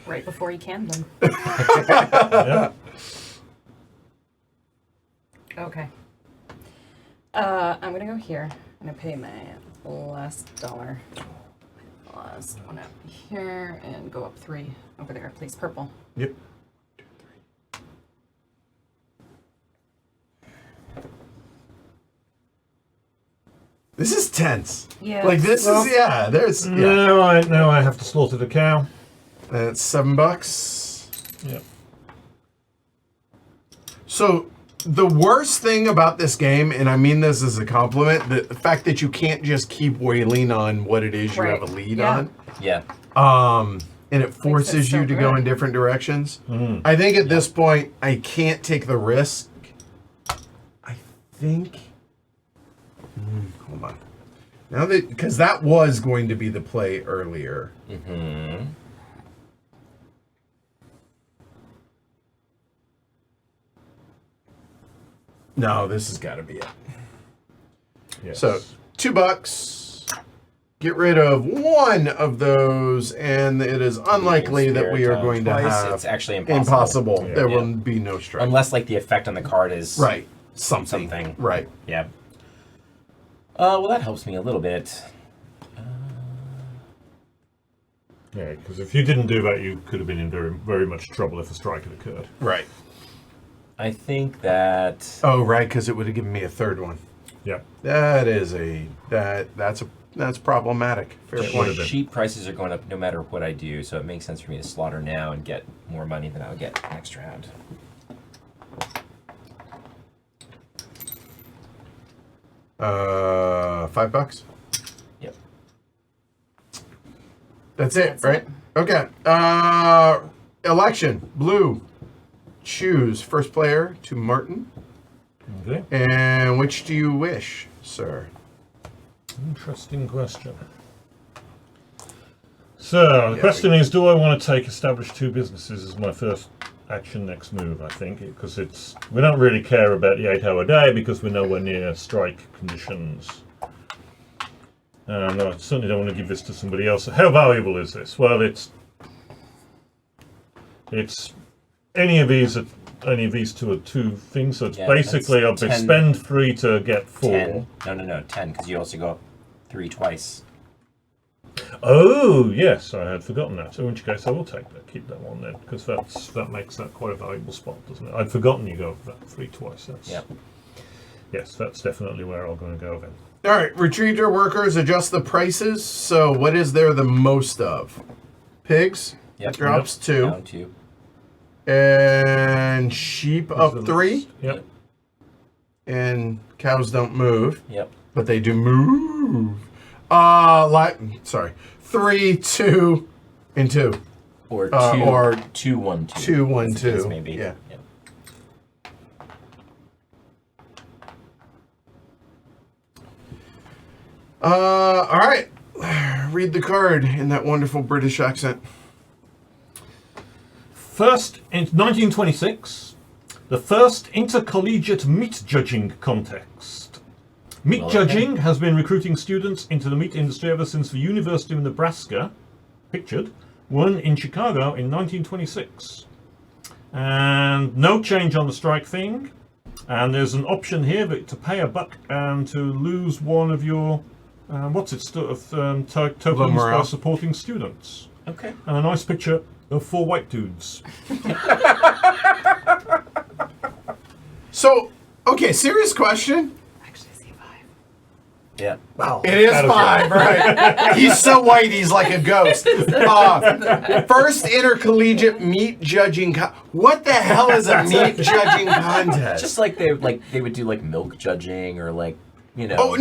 Right before he canned them. Yeah. Okay. I'm gonna go here. I'm gonna pay my last dollar. Last one up here and go up 3 over there, please. Purple. Yep. This is tense. Yeah. Like this is there's Now I have to slaughter the cow. That's $7. Yep. So the worst thing about this game, and I mean this as a compliment, the fact that you can't just keep wailing on what it is you Right. have a lead Yeah. Yeah. on. And it forces so you to go good. in different directions. I think at this point I can't take the risk. I think hold on. Now that because that was going to be the play earlier. Mm-hmm. No, this has got to be it. Yes. So $2. Get rid of one of those, and it is unlikely that we are going to Twice, have. it's actually impossible. Impossible. Yeah. There Yeah. will be no strike. Unless like the effect on the card is right. Something. Something. Right. Yeah. Well, that helps me a little bit. Yeah, because if you didn't do that, you could have been in very, very much trouble if a strike had occurred. Right. I think that Oh, right, because it would have given me a third one. Yeah. That is that's problematic. Fair Yeah, point. would have been. sheep prices are going up no matter what I do, so it makes sense for me to slaughter now and get more money than I'll get next round. $5. Yep. That's it, That's right? it. Okay. Election. Blue. Choose first player to Martin. Okay. And which do you wish, sir? Interesting question. So the question is, do I want to take established 2 businesses as my first action next move? I think because we don't really care about the 8-hour day because we're nowhere near strike conditions. No, I certainly don't want to give this to somebody else. How valuable is this? Well, it's any of these two are 2 things. So it's Yeah, basically I'll that's 10. spend 3 to get 4. 10. No, 10, because you also go up 3 twice. Oh, yes, I had forgotten that. So in which case I will take that, keep that one then, because that makes that quite a valuable spot, doesn't it? I'd forgotten you go for that 3 twice. Yep. Yes, that's definitely where I'm going to go then. All right. Retrieve your workers. Adjust the prices. So what is there the most of? Pigs. Yep. Drops 2. Down 2. And sheep up 3. Yep. And cows don't move. Yep. But they do move. 3, 2, and 2. Or 2, or 2, 1, 2. 2, 1, That's the case, 2. maybe. Yeah. Yep. All right. Read the card in that wonderful British accent. First, in 1926, the first intercollegiate meat judging contest. Meat judging has been recruiting students into the meat industry ever since the University of Nebraska, pictured, won in Chicago in 1926. And no change on the strike thing. And there's an option here to pay $1 and to lose one of your tokens by supporting students. Okay. And a nice picture of 4 white dudes. So, okay, serious question. Actually, I see 5. Yeah. Wow. It is 5, right? He's so white, he's like a ghost. First intercollegiate meat judging. What the hell is a meat judging contest? Just like they would do like milk judging or like, you know. Oh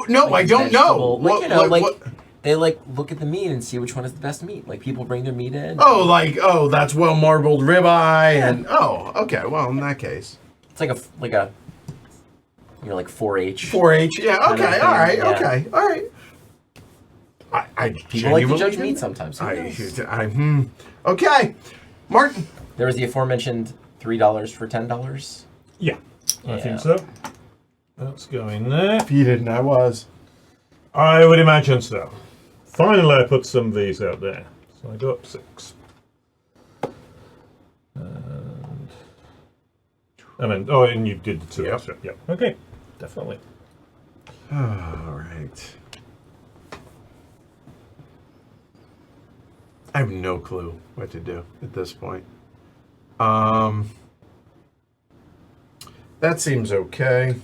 no! like I don't know. vegetable- Like, What? they like look at the meat and see which one is the best meat. Like people bring their meat in. That's well marbled ribeye, and okay. Well, in that case, It's like a like 4-H. 4-H. Yeah. Kind of Okay. thing, All right. yeah. Okay. All right. I People like to genuinely judge didn't- meat sometimes. Who knows? Okay, Martin. There was the aforementioned $3 for $10. Yeah, I Yeah. think so. That's going there. If you didn't, I was. I would imagine so. Finally, I put some of these out there. So I go up 6. And you did the 2 Yep. extra. Yep. Okay, definitely. All right. I have no clue what to do at this point. That seems okay.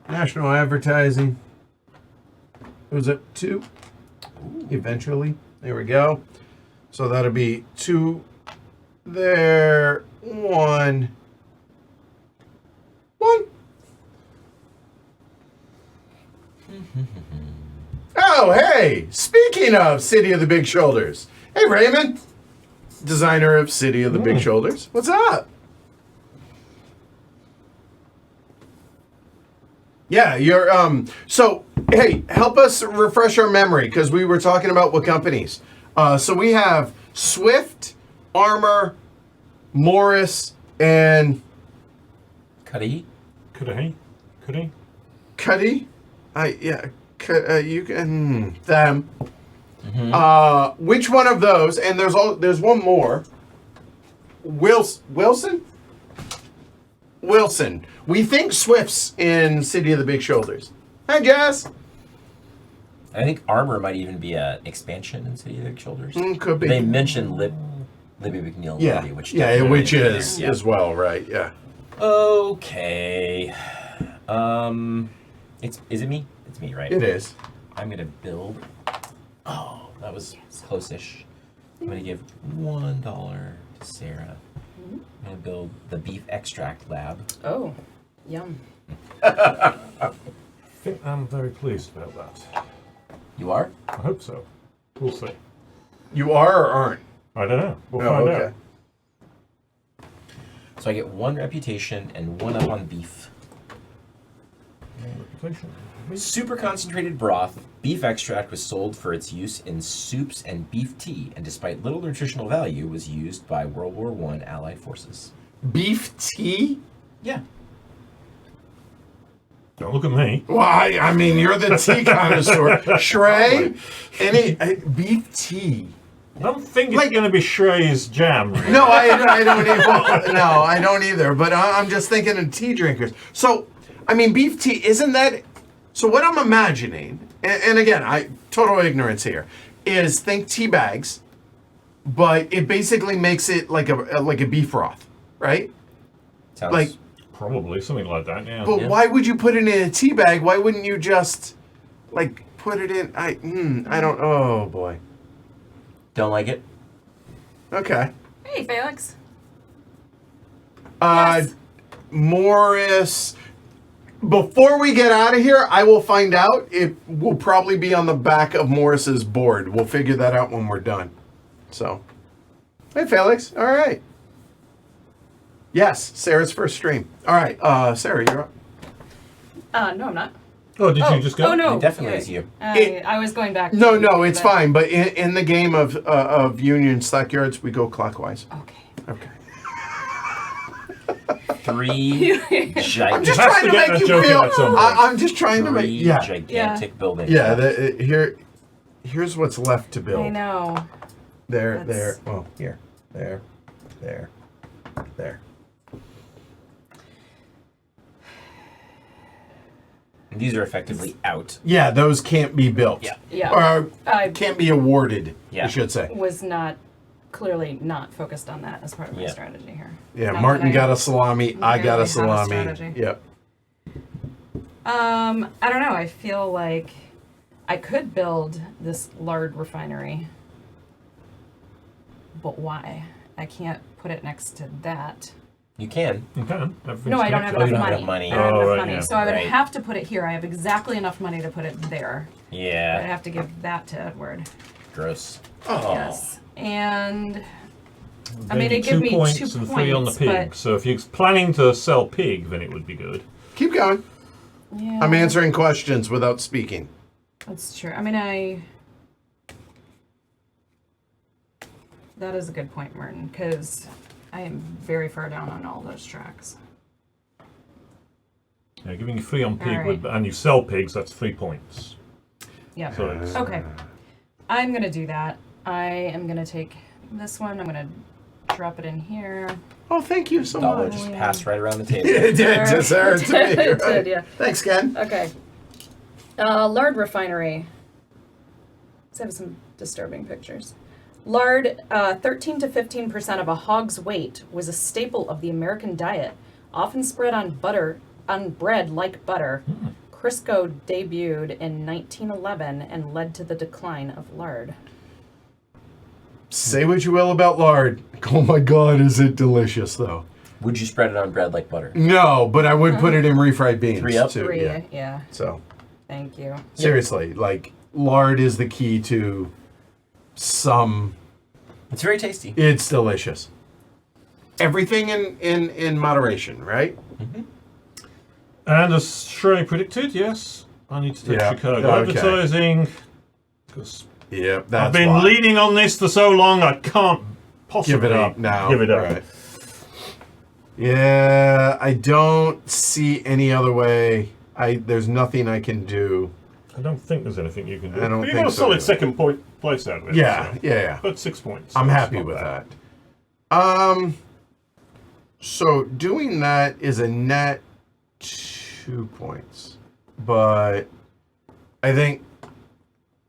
National advertising. It was at 2. Eventually. There we go. So that'll be 2 there. 1. Oh, hey! Speaking of City of the Big Shoulders. Hey, Raymond. Designer of City of the Big Shoulders. What's up? Yeah, you're, so, hey, help us refresh our memory, because we were talking about what companies. So we have Swift, Armor, Morris, and... Cuddy? Could he? Cuddy? You can... them. Mm-hmm. Which one of those, and there's one more. Wilson? Wilson. We think Swift's in City of the Big Shoulders. Hi, Jess. I think Armor might even be an expansion in City of the Big Shoulders. Could be. They mentioned Libby McNeil Yeah, Libby, which which definitely is there. as well, right? Yeah. Okay. Is it me? It's me, right? It is. I'm gonna build. Oh, that was close-ish. I'm gonna give $1 to Sarah. I'm gonna build the beef extract lab. Oh, yum. I think I'm very pleased about that. You are? I hope so. We'll see. You are or aren't? I don't know. We'll find out. So I get 1 reputation and 1 up on beef. Reputation. Super concentrated broth, beef extract was sold for its use in soups and beef tea, and despite little nutritional value, was used by World War I Allied forces. Beef tea? Yeah. Don't look at me. Well, I mean, you're the tea connoisseur. Shrey? Beef tea. I don't think it's going to be Shrey's jam. Really. No, I don't even. No, I don't either. But I'm just thinking of tea drinkers. So, I mean, beef tea, isn't that... So what I'm imagining, and again, total ignorance here, is think tea bags, but it basically makes it like a beef broth, right? Sounds Like, Probably something like that. Yeah. but Yeah. why would you put it in a tea bag? Why wouldn't you just like put it in? I don't. Oh boy. don't like it. Okay. Hey, Felix. Yes. Morris. Before we get out of here, I will find out. It will probably be on the back of Morris's board. We'll figure that out when we're done. So, hey, Felix. All right. Yes, Sarah's first stream. All right, Sarah, you're up. No, I'm not. Oh, did you just go? Oh no, It definitely you're is you. I was going back. No, to no, it's but- fine. But in the game of Union Stockyards, we go clockwise. Okay. Okay. 3 I'm just Has trying to to get make a you joke in feel. at some point. I'm just trying to make. 3 Yeah. gigantic buildings. Yeah. Here's what's left to build. I know. There. That's- Well, here. There. And these are effectively out. Yeah, those can't be built. Yeah. Yeah. Or I can't be awarded. Yeah. I should say. was clearly not focused on that as part of my Yeah. strategy here. Yeah, Not Martin that I got a salami. I got a really have a salami. strategy. Yep. I don't know. I feel like I could build this lard refinery, but why? I can't put it next to that. You can. You can. Everything's No, I don't have connected. enough you don't money. have enough money. I don't Oh, have right, enough money, yeah. so I would Right. have to put it here. I have exactly enough money to put it there. I'd Yeah. have to give that to Edward. Gross. Oh. Yes, and I Gave mean, you it gave me 2 points and 3 on the points, pig. but- So if you're planning to sell pig, then it would be good. Keep going. yeah, I'm answering questions without speaking. That's true. I mean, that is a good point, Martin, because I am very far down on all those tracks. Yeah, giving you 3 on pig, Alright. and you sell pigs, that's 3 points. Yeah. So it's, Okay. I'm gonna do that. I am gonna take this one. I'm gonna drop it in here. Oh, thank you so Dollar much. just passed right around the table. It did to Sarah to me. It right? did, yeah. Thanks, Ken. Okay. Lard refinery. Let's have some disturbing pictures. Lard, 13 to 15% of a hog's weight, was a staple of the American diet, often spread on bread like butter. Crisco debuted in 1911 and led to the decline of lard. Say what you will about lard. Oh my God, is it delicious though? Would you spread it on bread like butter? No, but I would put it in refried beans 3 up? too. 3, Yeah. yeah. So Thank you. seriously, like lard is the key to some. It's very tasty. It's delicious. Everything in moderation, right? and as Shrey predicted, yes, I need to take Yeah, Chicago okay. advertising. Because Yep, that's I've been why. leading on this for so long, I can't possibly Give it up now. Give it up. Right. Yeah, I don't see any other way. There's nothing I can do. I don't think there's anything you can do. I don't But you think got a so solid either. second place out of it. Yeah, so. yeah. But 6 points. I'm so it's happy not with bad. that. So doing that is a net 2 points, but I think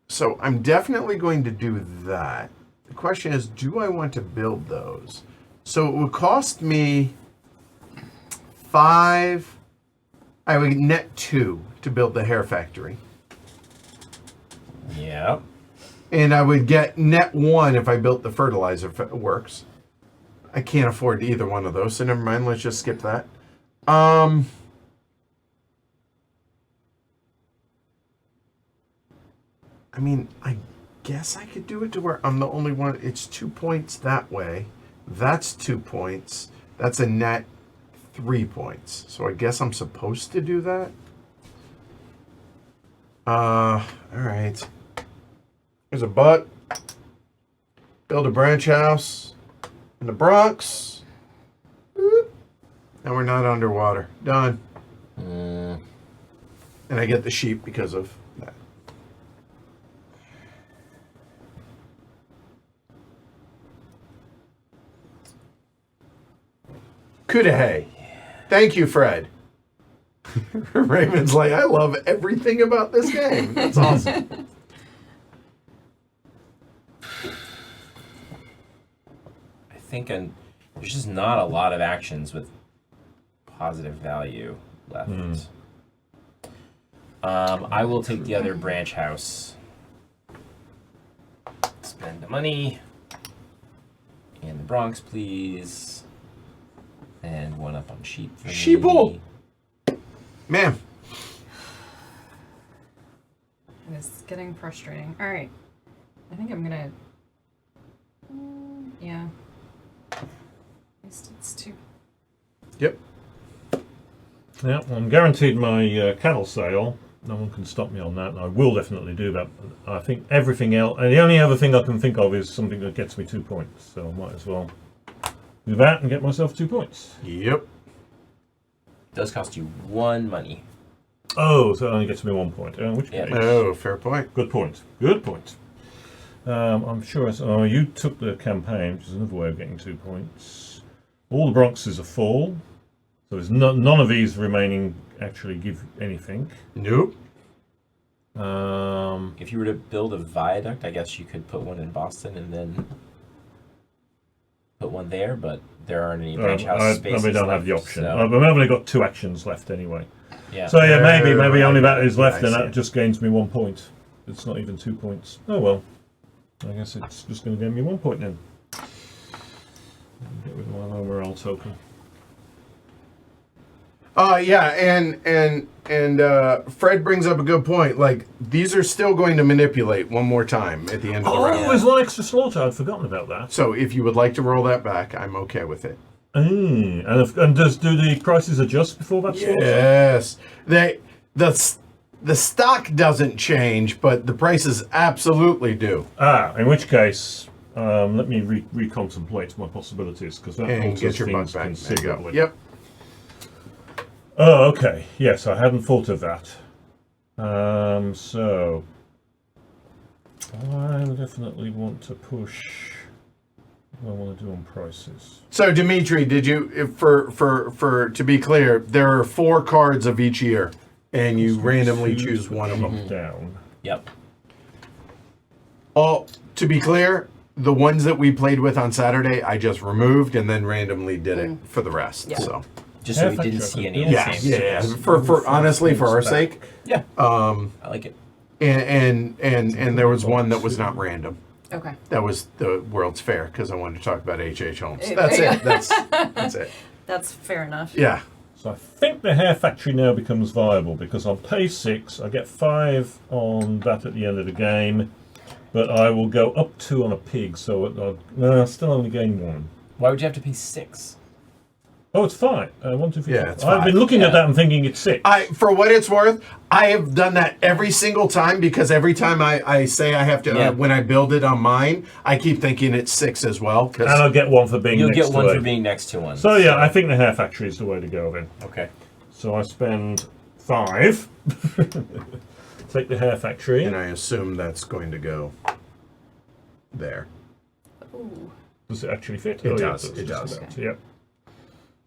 so. I'm definitely going to do that. The question is, do I want to build those? So it would cost me 5. I would net 2 to build the hair factory. Yeah. And I would get net 1 if I built the fertilizer works. I can't afford either one of those, so never mind. Let's just skip that. I mean, I guess I could do it to where I'm the only one. It's 2 points that way. That's 2 points. That's a net 3 points. So I guess I'm supposed to do that. All right. Here's a butt. Build a branch house in the Bronx. Boop. And we're not underwater. Done. And I get the sheep because of that. Kudahay. Thank you, Fred. Raymond's like, I love everything about this game. That's awesome. I think there's just not a lot of actions with positive value left. I will take the other branch house. Spend the money. In the Bronx, please. And 1 up on sheep for Sheeple. me. Man, It's getting frustrating. All right. I think I'm gonna. Yeah. At least it's 2. Yep. Yeah, well, I'm guaranteed my cattle sale. No one can stop me on that, and I will definitely do that. I think everything else, and the only other thing I can think of is something that gets me 2 points. So I might as well do that and get myself 2 points. Yep. Does cost you 1 money. Oh, so it only gets me 1 point. Which Yeah. case, Oh, fair point. good point. Good point. I'm sure. Oh, you took the campaign, which is another way of getting 2 points. All the Bronxes are full, so there's none of these remaining actually give anything. Nope. If you were to build a viaduct, I guess you could put one in Boston and then put one there, but there aren't any branch house spaces We don't left, have the option. so- I've only got 2 actions left anyway. yeah. So yeah, maybe Right. only that is left, I and see. that just gains me 1 point. It's not even 2 points. Oh well. I guess it's just going to gain me 1 point then. Get rid of my low morale token. Yeah, and Fred brings up a good point. Like, these are still going to manipulate one more time at the end of the round. Oh, there's 1 extra slaughter. I'd forgotten about that. So if you would like to roll that back, I'm okay with it. And do the prices adjust before that slaughter? Yes. The stock doesn't change, but the prices absolutely do. In which case, let me recontemplate my possibilities, because that And alters get your buck things back. There you go. considerably. Yep. Oh, okay. Yes, I hadn't thought of that. So I definitely want to push. What do I want to do on prices? So Dimitri, did you for to be clear, there are 4 cards of each year, and you randomly choose one of them. Down. Yep. All to be clear, the ones that we played with on Saturday, I just removed and then randomly did it for the rest. Yeah. So Just so we Perfect, didn't Joker. see any of the yeah, same. yeah. For honestly, for our sake, Yeah. I like it. and there was one that was not random. Okay. That was the World's Fair because I wanted to talk about H.H. Holmes. That's it. That's it. That's fair enough. Yeah. So I think the hair factory now becomes viable, because on pay 6 I get 5 on that at the end of the game, but I will go up 2 on a pig, so I still only gain 1. Why would you have to pay 6? Oh, it's 5. 1, 2, 3, Yeah, 4. it's I've 5. been looking Yeah. at that and thinking it's 6. For what it's worth, I have done that every single time because every time I say I have to, Yeah. when I build it on mine, I keep thinking it's 6 as well. And I'll get 1 for being You'll next get 1 to for it. being next to one. So yeah, I think the hair factory is the way to go then. Okay. So I spend 5. Take the hair factory. And I assume that's going to go there. Ooh. Does it actually fit? It Oh, yeah, does, it just does. about. Yep.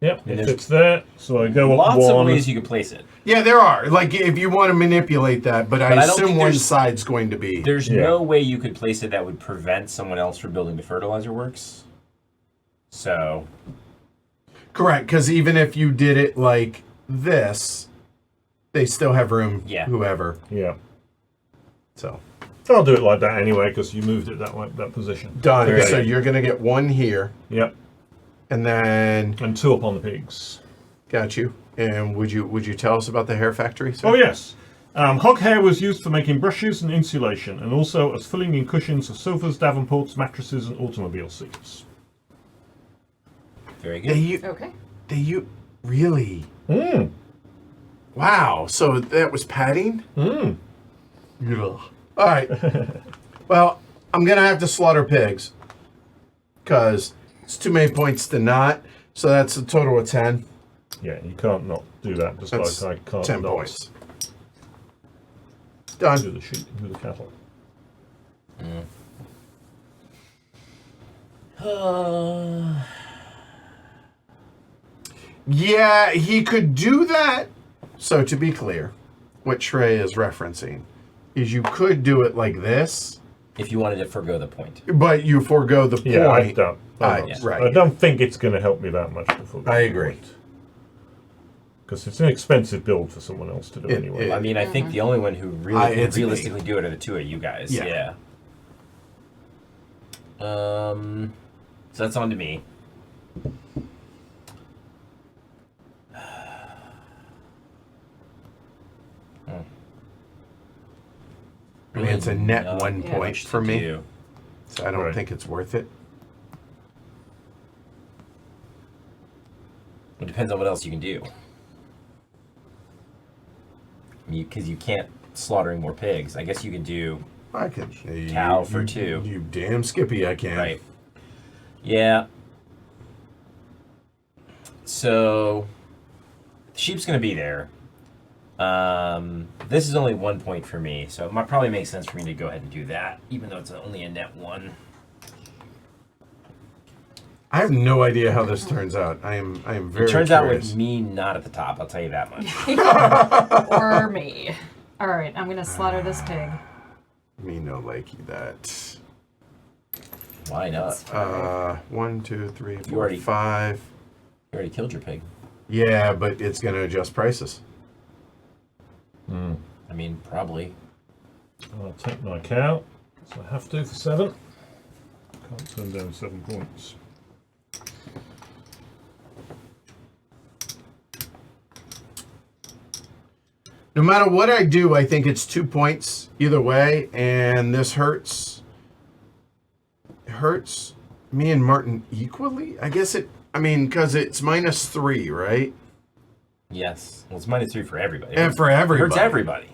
Yep, And it there's fits there. So I go up Lots 1. of ways you could place it. Yeah, there are. Like, if you want to manipulate that, but I I don't assume think one there's- side's going to be. There's Yeah. no way you could place it that would prevent someone else from building the fertilizer works. So, Correct, because even if you did it like this, they still have room, Yeah. whoever. Yeah. So, I'll do it like that anyway, because you moved it that position. done. Very So good. you're going to get 1 here, Yep. and then, And 2 up on the pigs. got you. And would you tell us about the hair factory, sir? Oh yes. Hog hair was used for making brushes and insulation, and also as filling in cushions of sofas, davenports, mattresses, and automobile seats. very They, good. Okay. really? Mm. Wow. So that was padding? Mm. Ugh. All right. Well, I'm going to have to slaughter pigs because it's too many points to not. So that's a total of 10. Yeah, you can't not do that, just That's like I can't 10 not points. do Done. the sheep, do the cattle. Yeah, he could do that. So to be clear, what Trey is referencing is you could do it like this, If you wanted to forgo the point. but you forego the Yeah, I point. don't. Right. I don't think it's going to help me that much. Before I agree. Because it's an expensive build for someone else to do It- anyway. it- I mean, I think the only one who really It's could me. realistically do it are the 2 of you guys. Yeah. Yeah. So that's on to me. I mean, it's a net Not 1 Yeah. point much for to me, do. so I don't Right. think it's worth it. It depends depends on what else you can do. Because you can't slaughter any more pigs. I guess you can do I can. cow for 2. You damn Skippy, I can. Right. Yeah. So, the sheep's going to be there. This is only 1 point for me, so it might probably make sense for me to go ahead and do that, even though it's only a net 1. I have no idea how this turns out. I am very It turns out curious. with me not at the top, I'll tell you that much. Or me. All right, I'm gonna slaughter this pig. Me no likey that. Why not? 1, 2, 3, 4, already- 5. You already killed your pig. Yeah, but it's gonna adjust prices. I mean, probably. I'll take my cow, so I have to for 7. Can't turn down 7 points. No matter what I do, I think it's 2 points either way, and this hurts. It hurts me and Martin equally. I guess it. I mean, because it's -3, right? Yes. Well, it's -3 for everybody. And for It everybody. hurts everybody.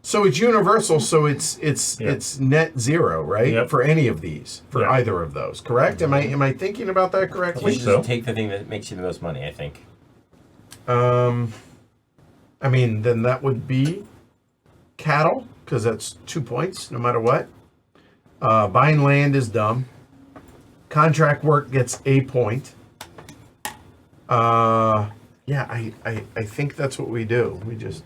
So it's universal. So it's Yeah. it's net 0, right? Yep. For any of these, for Yeah. either of those. Correct? Am I thinking about that correctly? You should so. just take the thing that makes you the most money, I think. I mean, then that would be cattle, because that's 2 points no matter what. Buying land is dumb. Contract work gets a point. Yeah, I think that's what we do. We just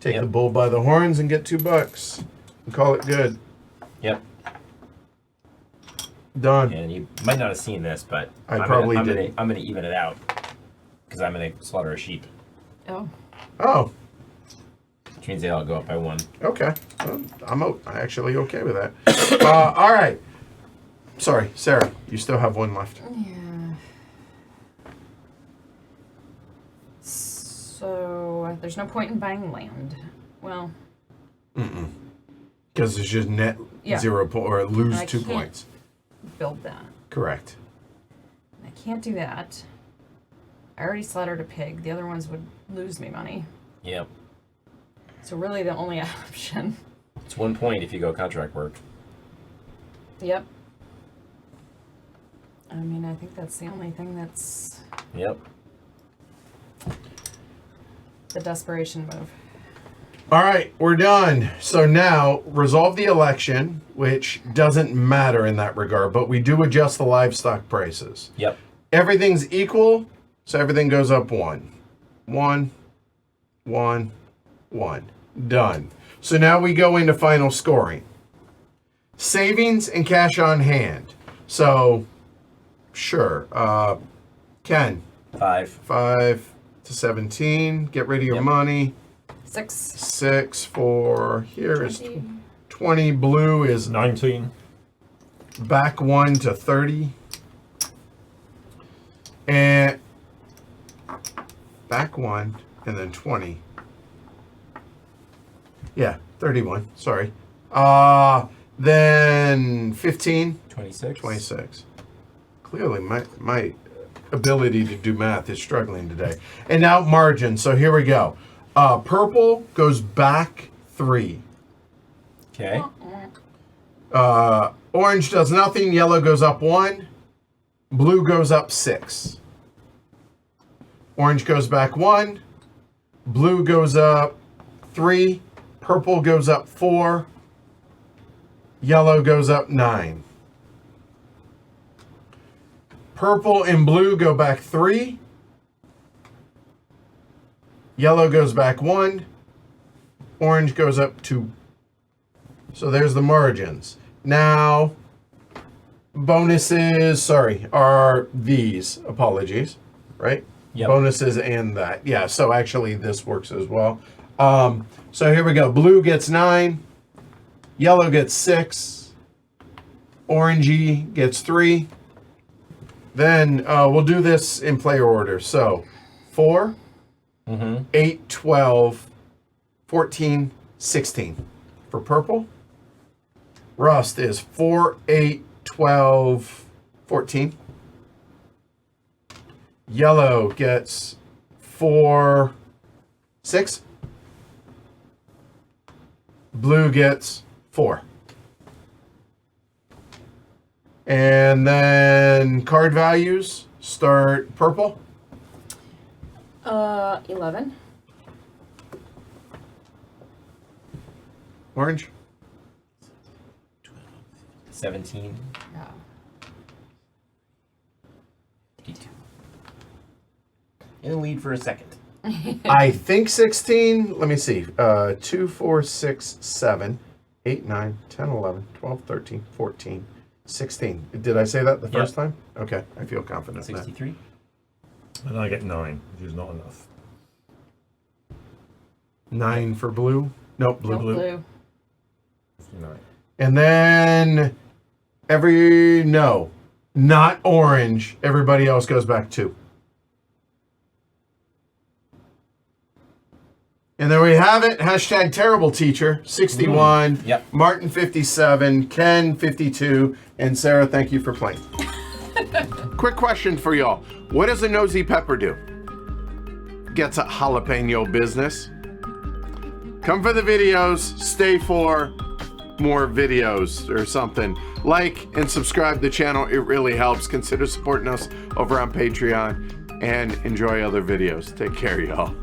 take Yep. the bull by the horns and get $2 and call it good. Yep. Done. And you might not have seen this, but I probably I'm didn't. I'm gonna even it out because I'm gonna slaughter a sheep, Oh, Oh, which means they all go up by 1. okay. Well, I'm actually okay with that. All right. Sorry, Sarah. You still have one left. yeah. So there's no point in buying land. Well, Because it's just net Yeah. 0 or lose I 2 can't- points. build that. Correct. I can't do that. I already slaughtered a pig. The other ones would lose me money. Yep. So really the only option. It's 1 point if you go contract work. Yep. I mean, I think that's the only thing that's Yep. the desperation move. All right, we're done. So now resolve the election, which doesn't matter in that regard, but we do adjust the livestock prices. Yep. Everything's equal, so everything goes up 1. 1, 1, 1. Done. So now we go into final scoring. Savings and cash on hand. So, sure. Ken, 5. 5 to 17. Get rid of your Yep. money. 6. 6 for here is 20. 20. Blue is 19. back 1 to 30. And back 1 and then 20. Yeah, 31. Sorry. Then 15, 26. 26. Clearly my ability to do math is struggling today. And now margin. So here we go. Purple goes back 3. Okay. Orange does nothing. Yellow goes up 1. Blue goes up 6. Orange goes back 1. Blue goes up 3. Purple goes up 4. Yellow goes up 9. Purple and blue go back 3. Yellow goes back 1. Orange goes up 2. So there's the margins. Now, bonuses, are these. Apologies, right? Yep. Bonuses and that. Yeah, so actually this works as well. So here we go. Blue gets 9. Yellow gets 6. Orangey gets 3. Then we'll do this in player order. So 4, 8, 12, 14, 16. For purple, Rust is 4, 8, 12, 14. Yellow gets 4, 6. Blue gets 4. And then card values start purple. 11. Orange. 17. Yeah. 52. In the lead for a second. I think 16. Let me see. 2, 4, 6, 7, 8, 9, 10, 11, 12, 13, 14, 16. Did I say that the first time? Okay. I feel confident in that. 63. And I get 9, which is not enough. 9 for blue. Nope, blue. No blue. 59. And then not orange. Everybody else goes back 2. And there we have it. Hashtag terrible teacher, 61. Yep. Martin, 57. Ken, 52. And Sarah, thank you for playing. Quick question for y'all. What does a nosy pepper do? Gets a jalapeno business. Come for the videos. Stay for more videos or something. Like and subscribe to the channel. It really helps. Consider supporting us over on Patreon. And enjoy other videos. Take care, y'all.